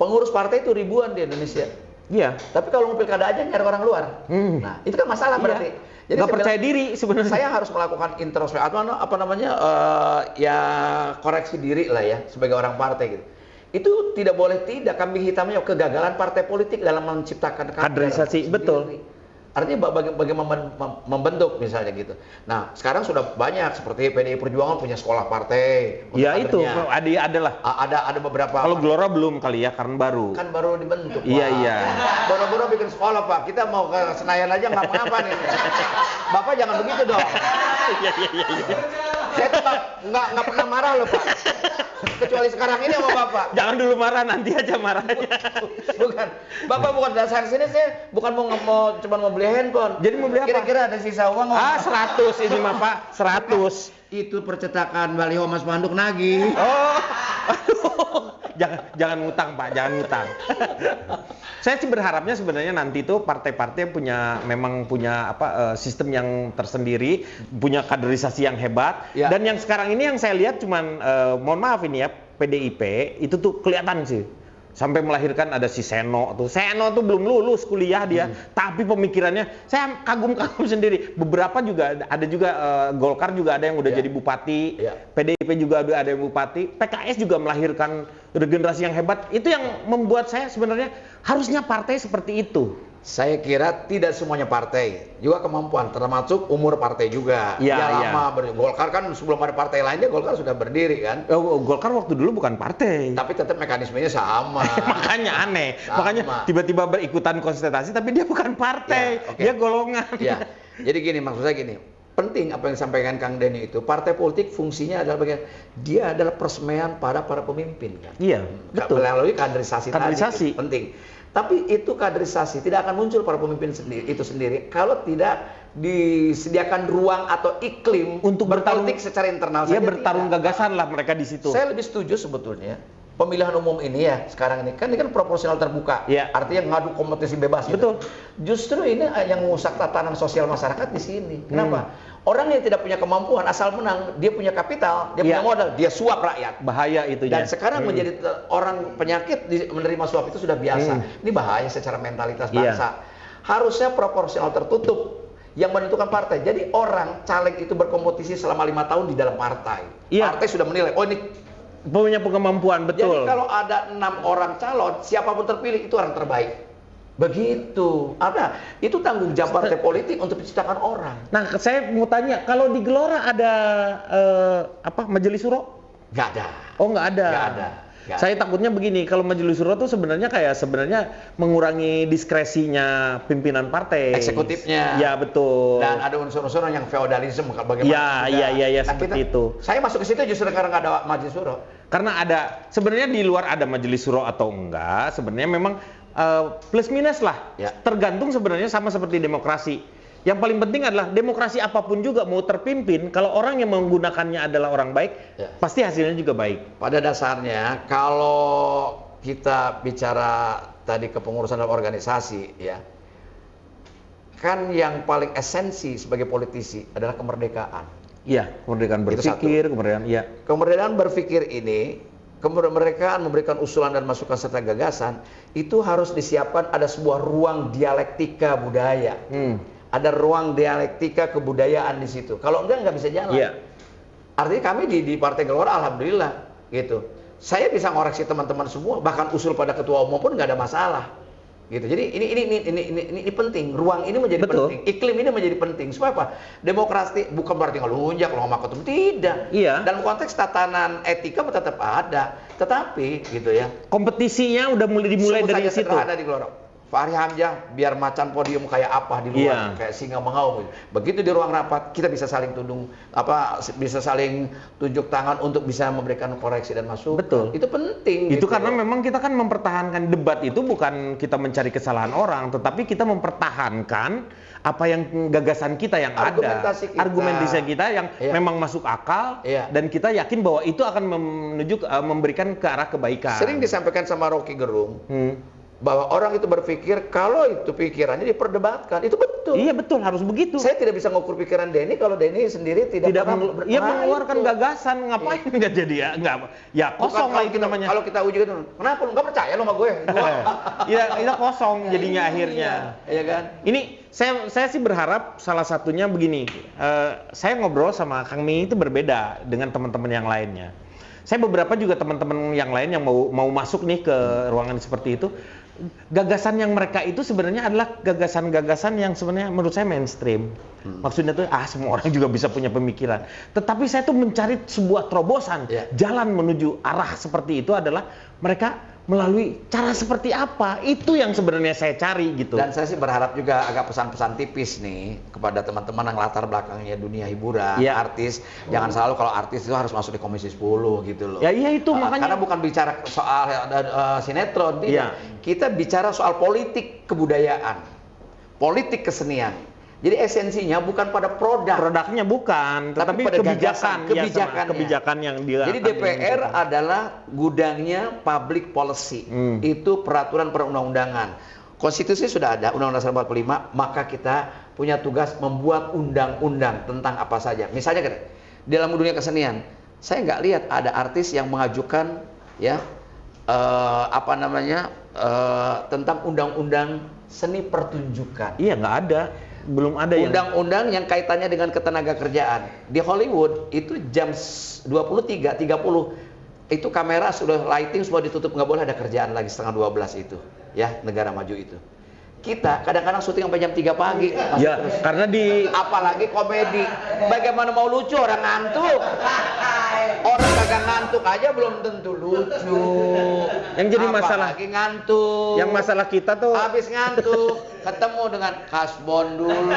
pengurus partai itu ribuan di Indonesia. Iya. Tapi kalau mau pilkada aja nyari orang luar. Nah, itu kan masalah berarti. Jadi nggak percaya diri sebenarnya. Saya harus melakukan introspeksi atau apa namanya ya koreksi diri lah ya sebagai orang partai gitu. Itu tidak boleh tidak kambing hitamnya kegagalan partai politik dalam menciptakan kaderisasi, betul. Artinya bagaimana membentuk misalnya gitu. Nah, sekarang sudah banyak seperti PDI Perjuangan punya sekolah partai. Ya itu, ada lah. Ada beberapa. Kalau Gelora belum kali ya, karena baru. Kan baru dibentuk. Iya, Pak. iya. Boro-boro bikin sekolah, Pak. Kita mau ke Senayan aja nggak apa-apa nih. Bapak jangan begitu dong. Iya. Saya tuh nggak pernah marah loh, Pak. Kecuali sekarang ini sama Bapak. Jangan dulu marah, nanti aja marahnya. Bukan. Bapak bukan dasar sini saya bukan cuma mau beli handphone. Jadi mau beli apa? Kira-kira ada sisa uang nggak? 100 ini mah Pak, 100. Itu percetakan baliho Mas Panduk nagih. Oh, aduh. Jangan ngutang Pak, jangan ngutang. Saya sih berharapnya sebenarnya nanti tuh partai-partai memang punya sistem yang tersendiri, punya kaderisasi yang hebat. Ya. Dan yang sekarang ini yang saya lihat cuman mohon maaf ini ya, PDIP itu tuh kelihatan sih. Sampai melahirkan ada si Seno tuh belum lulus kuliah dia, tapi pemikirannya saya kagum-kagum sendiri. Beberapa juga ada juga Golkar juga ada yang udah jadi bupati, PDIP juga ada yang bupati, PKS juga melahirkan regenerasi yang hebat. Itu yang membuat saya sebenarnya harusnya partai seperti itu. Saya kira tidak semuanya partai, juga kemampuan, termasuk umur partai juga. Iya, Dia iya. lama Golkar kan sebelum ada partai lainnya Golkar sudah berdiri kan. Golkar waktu dulu bukan partai. Tapi tetap mekanismenya sama. Makanya aneh. Sama. Makanya tiba-tiba berikutan konsultasi tapi dia bukan partai, Ya, oke. dia golongan. Ya, jadi gini maksud saya gini. Penting apa yang disampaikan Kang Denny itu. Partai politik fungsinya adalah dia adalah persemaian para pemimpin kan. Iya, betul. Melalui kaderisasi. Kaderisasi. Tadi, penting. Tapi itu kaderisasi tidak akan muncul para pemimpin itu sendiri kalau tidak disediakan ruang atau iklim Untuk berpolitik secara internal. Dia saja bertarung tidak. gagasan lah mereka di situ. Saya lebih setuju sebetulnya pemilihan umum ini ya sekarang ini kan proporsional terbuka. Iya. Artinya ngadu kompetisi bebas. Betul. Gitu. Justru ini yang merusak tatanan sosial masyarakat di sini. Kenapa? Orang yang tidak punya kemampuan asal menang, dia punya kapital, dia punya modal, dia suap rakyat. Bahaya itu Dan sekarang menjadi orang penyakit menerima suap itu sudah biasa. Ini bahaya secara mentalitas bangsa. Harusnya proporsional tertutup yang menentukan partai. Jadi orang caleg itu berkompetisi selama 5 tahun di dalam partai. Iya. Partai sudah menilai, oh ini. punya kemampuan, betul. Jadi kalau ada 6 orang calon, siapapun terpilih itu orang terbaik. Begitu. Itu tanggung jawab partai politik untuk menciptakan orang. Nah, saya mau tanya, kalau di Gelora ada majelis suro? Nggak ada. Oh, nggak ada. Nggak ada. Nggak Saya takutnya begini, kalau majelis suro tuh sebenarnya mengurangi diskresinya pimpinan partai. Eksekutifnya. Ya, betul. Dan ada unsur-unsur yang feodalisme bagaimana. Iya, seperti itu. Saya masuk ke situ justru karena nggak ada majelis suro. Karena sebenarnya di luar ada majelis suro atau enggak, sebenarnya memang plus minus lah. Ya. Tergantung sebenarnya sama seperti demokrasi. Yang paling penting adalah demokrasi apapun juga mau terpimpin, kalau orang yang menggunakannya adalah orang baik, pasti hasilnya juga baik. Pada dasarnya kalau kita bicara tadi kepengurusan dalam organisasi ya, kan yang paling esensi sebagai politisi adalah kemerdekaan. Iya, kemerdekaan berpikir, Kemerdekaan berpikir ini, kemerdekaan memberikan usulan dan masukan serta gagasan, itu harus disiapkan ada sebuah ruang dialektika budaya. Ada ruang dialektika kebudayaan di situ. Kalau enggak bisa jalan. Iya. Artinya kami di Partai Gelora alhamdulillah gitu. Saya bisa ngoreksi teman-teman semua, bahkan usul pada ketua umum pun nggak ada masalah. Gitu. Jadi ini penting. Ruang ini menjadi penting. Iklim ini menjadi penting. Supaya apa? Demokrasi bukan berarti ngelunjak kalau ngomong ketum, tidak. Iya. Dalam konteks tatanan etika tetap ada. Tetapi gitu ya. Kompetisinya udah dimulai dari situ. Sederhana di Gelora. Fahri Hamzah biar macan podium kayak apa di luar, kayak singa mengaum. Begitu di ruang rapat kita bisa saling bisa saling tunjuk tangan untuk bisa memberikan koreksi dan masukan. Betul. Itu penting. Itu gitu. karena memang kita kan mempertahankan debat itu bukan kita mencari kesalahan orang, tetapi kita mempertahankan apa yang gagasan kita yang Argumentasi ada, argumentasi kita yang memang masuk akal, dan kita yakin bahwa itu akan memberikan ke arah kebaikan. Sering disampaikan sama Rocky Gerung. Bahwa orang itu berpikir kalau itu pikirannya diperdebatkan, itu betul. Iya betul, harus begitu. Saya tidak bisa ngukur pikiran Denny kalau Denny sendiri tidak mengeluarkan gagasan, ngapain nggak jadi ya? Nggak, ya kosong lah itu namanya. Kalau kita uji kan, kenapa lu nggak percaya lo sama gue? Iya, itu kosong jadinya akhirnya. Iya kan? Ini saya sih berharap salah satunya begini. Saya ngobrol sama Kang Mi itu berbeda dengan teman-teman yang lainnya. Saya beberapa juga teman-teman yang lain yang mau masuk nih ke ruangan seperti itu. Gagasan yang mereka itu sebenarnya adalah gagasan-gagasan yang sebenarnya menurut saya mainstream. Maksudnya tuh semua orang juga bisa punya pemikiran. Tetapi saya tuh mencari sebuah terobosan. Jalan menuju arah seperti itu adalah mereka melalui cara seperti apa? Itu yang sebenarnya saya cari gitu. Dan saya sih berharap juga agak pesan-pesan tipis nih kepada teman-teman yang latar belakangnya dunia hiburan, Iya. artis. Jangan selalu kalau artis itu harus masuk di Komisi 10 gitu loh. Ya iya itu makanya. Karena bukan bicara soal sinetron, Iya. tidak. Kita bicara soal politik kebudayaan, politik kesenian. Jadi esensinya bukan pada produk. Produknya bukan, Tapi tetapi pada kebijakan, gagasan, ya, kebijakan yang dia. Jadi akan DPR dimunculkan. adalah gudangnya public policy. Itu peraturan perundang-undangan. Konstitusi sudah ada, Undang-Undang Dasar 45, maka kita punya tugas membuat undang-undang tentang apa saja. Misalnya gini, dalam dunia kesenian, saya nggak lihat ada artis yang mengajukan ya tentang undang-undang seni pertunjukan. Iya nggak ada, belum ada yang. Undang-undang yang kaitannya dengan ketenaga kerjaan. Di Hollywood itu jam 23.30 itu kamera sudah lighting semua ditutup, nggak boleh ada kerjaan lagi setengah 12 itu. Ya, negara maju itu. Kita kadang-kadang syuting sampai jam 3 pagi. Ya, karena di Apalagi komedi. Bagaimana mau lucu orang ngantuk? Orang kagak ngantuk aja belum tentu lucu. Yang jadi masalah- Apalagi ngantuk. yang masalah kita tuh Habis ngantuk, ketemu dengan kasbon dulu.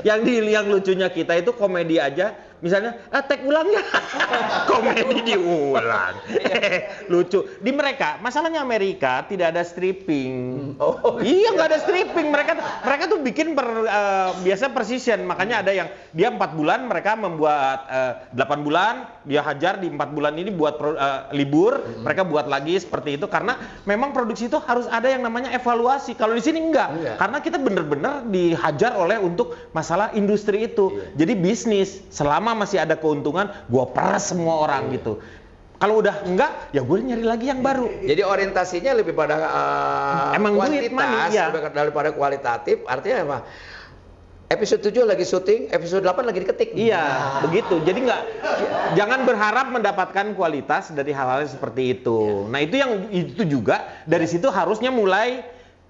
yang lucunya kita itu komedi aja, misalnya take ulang ya. Komedi diulang. Lucu. Di masalahnya Amerika tidak ada stripping. Oh, Iya nggak ada stripping, mereka tuh bikin biasa precision, makanya ada yang dia 4 bulan mereka membuat 8 bulan dia hajar di 4 bulan ini buat libur, mereka buat lagi seperti itu karena memang produksi itu harus ada yang namanya evaluasi. Kalau di sini enggak, karena kita bener-bener dihajar oleh untuk masalah industri itu. Jadi bisnis selama masih ada keuntungan, gua peras semua orang gitu. Kalau udah enggak, ya gue nyari lagi yang baru. Jadi orientasinya lebih pada Emang duit, kuantitas money, iya. daripada kualitatif. Artinya apa? Episode 7 lagi syuting, episode 8 lagi diketik. Iya, begitu. Jadi jangan berharap mendapatkan kualitas dari hal-hal seperti itu. Nah, itu juga dari situ harusnya mulai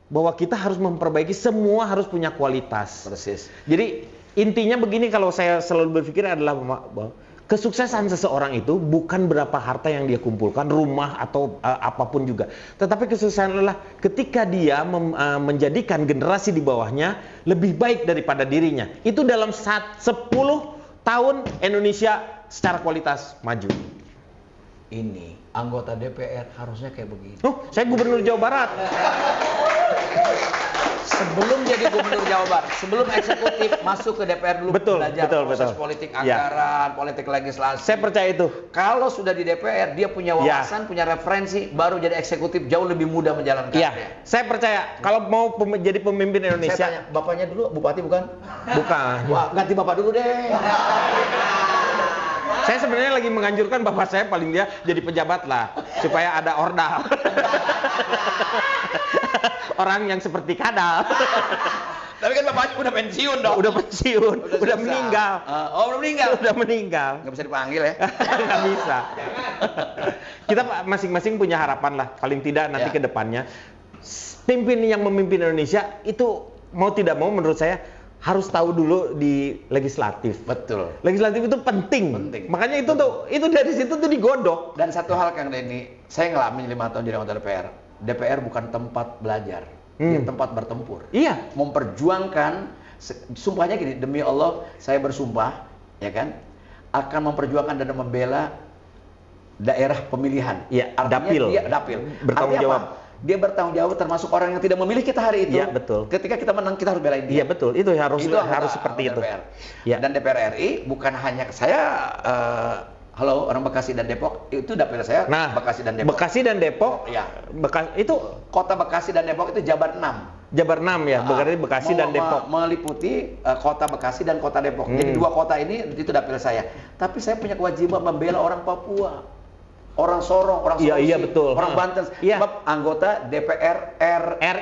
bahwa kita harus memperbaiki, semua harus punya kualitas. Persis. Jadi intinya begini, kalau saya selalu berpikir adalah bahwa kesuksesan seseorang itu bukan berapa harta yang dia kumpulkan, rumah atau apapun juga. Tetapi kesuksesan adalah ketika dia menjadikan generasi di bawahnya lebih baik daripada dirinya. Itu dalam 10 tahun Indonesia secara kualitas maju. Ini anggota DPR harusnya kayak begini. Oh, saya gubernur Jawa Barat. Sebelum jadi gubernur Jawa Barat, sebelum eksekutif masuk ke DPR dulu, Betul, belajar betul, proses betul. politik Ya. anggaran, politik legislasi. Saya percaya itu. Kalau sudah di DPR, dia punya wawasan, punya referensi, baru jadi eksekutif jauh lebih mudah menjalankannya. Iya, saya percaya kalau mau jadi pemimpin Saya Indonesia, tanya, bapaknya dulu bupati bukan? bukan. Wah, ganti bapak dulu deh. Saya sebenarnya lagi menganjurkan bapak saya paling dia jadi pejabat lah, supaya ada ordal. Orang yang seperti Kadal. Tapi kan bapaknya udah pensiun dong. Udah pensiun, udah susah. meninggal. Udah meninggal. Udah meninggal. Nggak bisa dipanggil ya. Nggak bisa. Kita masing-masing punya harapan lah, paling tidak nanti Ya. ke depannya. Pimpin yang memimpin Indonesia itu mau tidak mau menurut saya harus tahu dulu di legislatif. Betul. Legislatif itu penting. Makanya itu dari situ tuh digodok. Dan satu hal Kang Denny, saya ngalamin 5 tahun jadi anggota DPR. DPR bukan tempat belajar, dia tempat bertempur. Iya. Memperjuangkan, sumpahnya gini, demi Allah saya bersumpah, ya kan, akan memperjuangkan dan membela daerah pemilihan. Iya, Artinya dapil. Dia dapil. Bertanggung Artinya jawab. apa? Dia bertanggung jawab termasuk orang yang tidak memilih kita hari itu. Iya, betul. Ketika kita menang kita harus belain dia. Iya betul, itu harus anggota seperti itu. DPR. Ya. Dan DPR RI bukan hanya saya, halo orang Bekasi dan Depok, itu dapil saya. Nah, Bekasi dan Depok. Bekasi dan Depok, Ya. Itu Kota Bekasi dan Depok itu Jabar 6. Jabar 6 ya, berarti Bekasi dan Depok. Meliputi kota Bekasi dan kota Depok. Jadi 2 kota ini itu dapil saya. Tapi saya punya kewajiban membela orang Papua, orang Sorong, orang Iya, Sulawesi, iya, betul. orang Banten. Iya. Sebab anggota DPR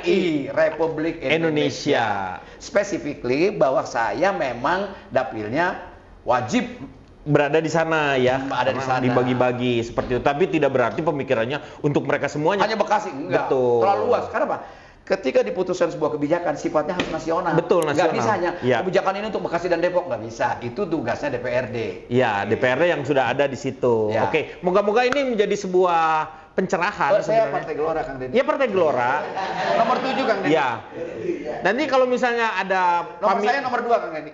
RI Republik Indonesia. Specifically bahwa saya memang dapilnya wajib Berada di sana ya, Ada di karena sana. dibagi-bagi seperti itu. Tapi tidak berarti pemikirannya untuk mereka semuanya. hanya Bekasi, enggak. Betul. Terlalu luas. Karena apa? Ketika diputuskan sebuah kebijakan sifatnya harus nasional. Betul, Nggak nasional. bisa hanya Ya. kebijakan ini untuk Bekasi dan Depok, nggak bisa. Itu tugasnya DPRD. Ya, DPR yang sudah ada di situ. Ya. Oke, moga-moga ini menjadi sebuah pencerahan Saya sebenarnya. Partai Gelora, Kang Denny. Iya, Partai Gelora. Nomor 7, Kang Denny. Iya. Nanti kalau misalnya ada Nomor saya nomor 2, Kang Denny.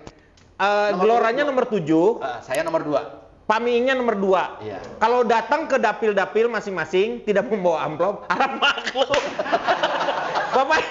Geloranya nomor 7, Saya nomor 2. Pamiingnya nomor 2. Iya. Kalau datang ke dapil-dapil masing-masing tidak membawa amplop, harap maklum. Bapak,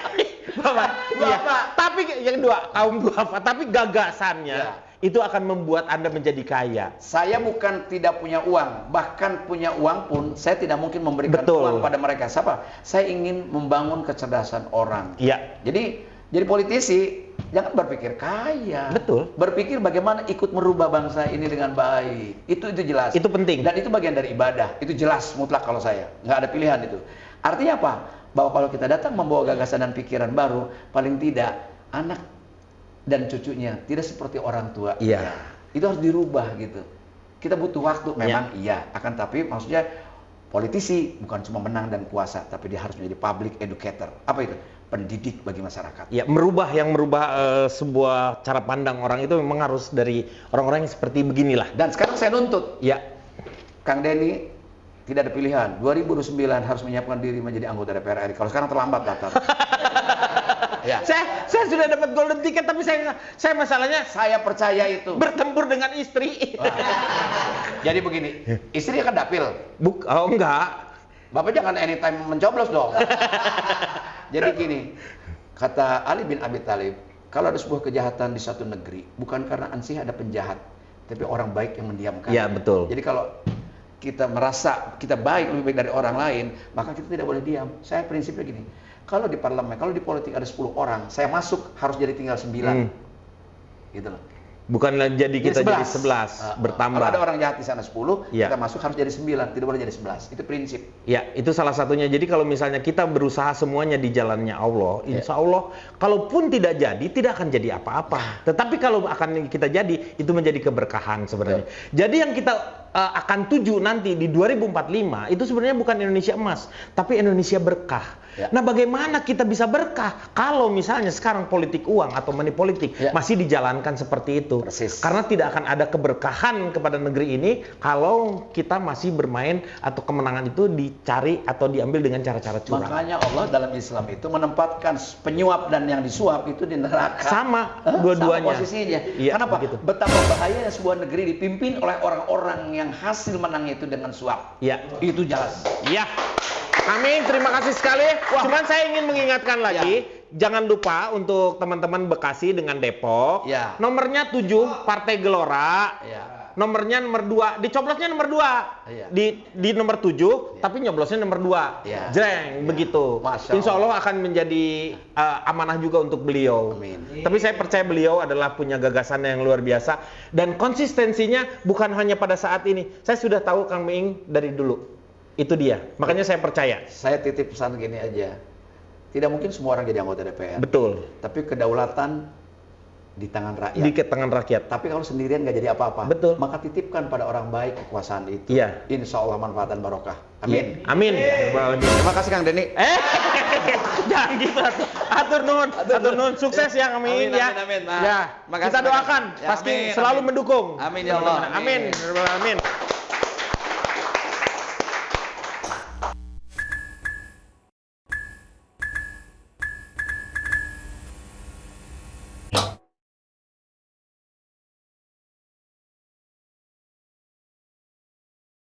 iya. Tapi yang dua, kaum duafa, tapi gagasannya Iya. itu akan membuat Anda menjadi kaya. Saya bukan tidak punya uang, bahkan punya uang pun saya tidak mungkin memberikan Betul. uang pada mereka. Siapa? Saya ingin membangun kecerdasan orang. Iya. Jadi politisi jangan berpikir kaya. Betul. Berpikir bagaimana ikut merubah bangsa ini dengan baik. Itu jelas. Itu penting. Dan itu bagian dari ibadah. Itu jelas mutlak kalau saya. Nggak ada pilihan itu. Artinya apa? Bahwa kalau kita datang membawa gagasan dan pikiran baru, paling tidak anak dan cucunya tidak seperti orang tua. Iya. Itu harus dirubah gitu. Kita butuh waktu memang iya. Akan tapi maksudnya politisi bukan cuma menang dan kuasa, tapi dia harus menjadi public educator. Apa itu? Pendidik bagi masyarakat. Ya, merubah sebuah cara pandang orang itu memang harus dari orang-orang yang seperti beginilah. Dan sekarang saya nuntut, Ya, Kang Denny tidak ada pilihan. 2009 harus menyiapkan diri menjadi anggota DPR RI. Kalau sekarang terlambat daftar. Ya. saya sudah dapat golden ticket tapi saya masalahnya Saya percaya itu. bertempur dengan istri. Jadi begini, istri akan dapil. Oh enggak. Bapak jangan anytime mencoblos dong. Jadi gini, kata Ali bin Abi Thalib, kalau ada sebuah kejahatan di satu negeri, bukan karena ansih ada penjahat, tapi orang baik yang mendiamkan. Ya, betul. Jadi kalau kita merasa kita baik, lebih baik dari orang lain, maka kita tidak boleh diam. Saya prinsipnya gini, kalau di parlemen, kalau di politik ada 10 orang, saya masuk harus jadi tinggal 9. Gitu loh. Bukan jadi kita jadi 11, bertambah. Kalau ada orang jahat di sana 10, Ya. kita masuk harus jadi 9, tidak boleh jadi 11. Itu prinsip. Ya, itu salah satunya. Jadi kalau misalnya kita berusaha semuanya di jalannya Allah, insya Allah, kalaupun tidak jadi, tidak akan jadi apa-apa. Tetapi kalau akan kita jadi, itu menjadi keberkahan sebenarnya. Jadi yang kita akan tuju nanti di 2045, itu sebenarnya bukan Indonesia emas, tapi Indonesia berkah. Ya. Nah, bagaimana kita bisa berkah kalau misalnya sekarang politik uang atau money politik masih dijalankan seperti itu? Persis. Karena tidak akan ada keberkahan kepada negeri ini kalau kita masih bermain atau kemenangan itu dicari atau diambil dengan cara-cara curang. Makanya Allah dalam Islam itu menempatkan penyuap dan yang disuap itu di neraka. Sama dua-duanya. Sama posisinya. Iya, Kenapa? begitu. Betapa bahayanya sebuah negeri dipimpin oleh orang-orang yang hasil menangnya itu dengan suap. Ya. Itu jelas. Ya. Amin, terima kasih sekali. Cuman saya ingin mengingatkan lagi, jangan lupa untuk teman-teman Bekasi dengan Depok. Ya. Nomornya 7 Partai Gelora. Ya. Nomornya nomor 2, dicoblosnya nomor 2. Iya. Di nomor 7, tapi nyoblosnya nomor 2. Iya. Jreng, begitu. Masya Insya Allah akan menjadi amanah juga untuk beliau. Amin. Tapi saya percaya beliau adalah punya gagasan yang luar biasa. Dan konsistensinya bukan hanya pada saat ini. Saya sudah tahu Kang Miing dari dulu. Itu dia. Makanya saya percaya. Saya titip pesan gini aja. Tidak mungkin semua orang jadi anggota DPR. Betul. Tapi kedaulatan di tangan rakyat. Di tangan rakyat. Tapi kalau sendirian nggak jadi apa-apa. Betul. Maka titipkan pada orang baik kekuasaan itu. Iya. Insya Allah manfaat dan barokah. Amin. Amin. Terima kasih Kang Denny. Jangan gitu. Atur nuhun. Sukses ya kami Amin, ya. amin, amin. Nah, Ya. makasih Kita banyak. doakan Ya, pasti amin, selalu amin. mendukung. Amin ya Allah. Amin. Amin.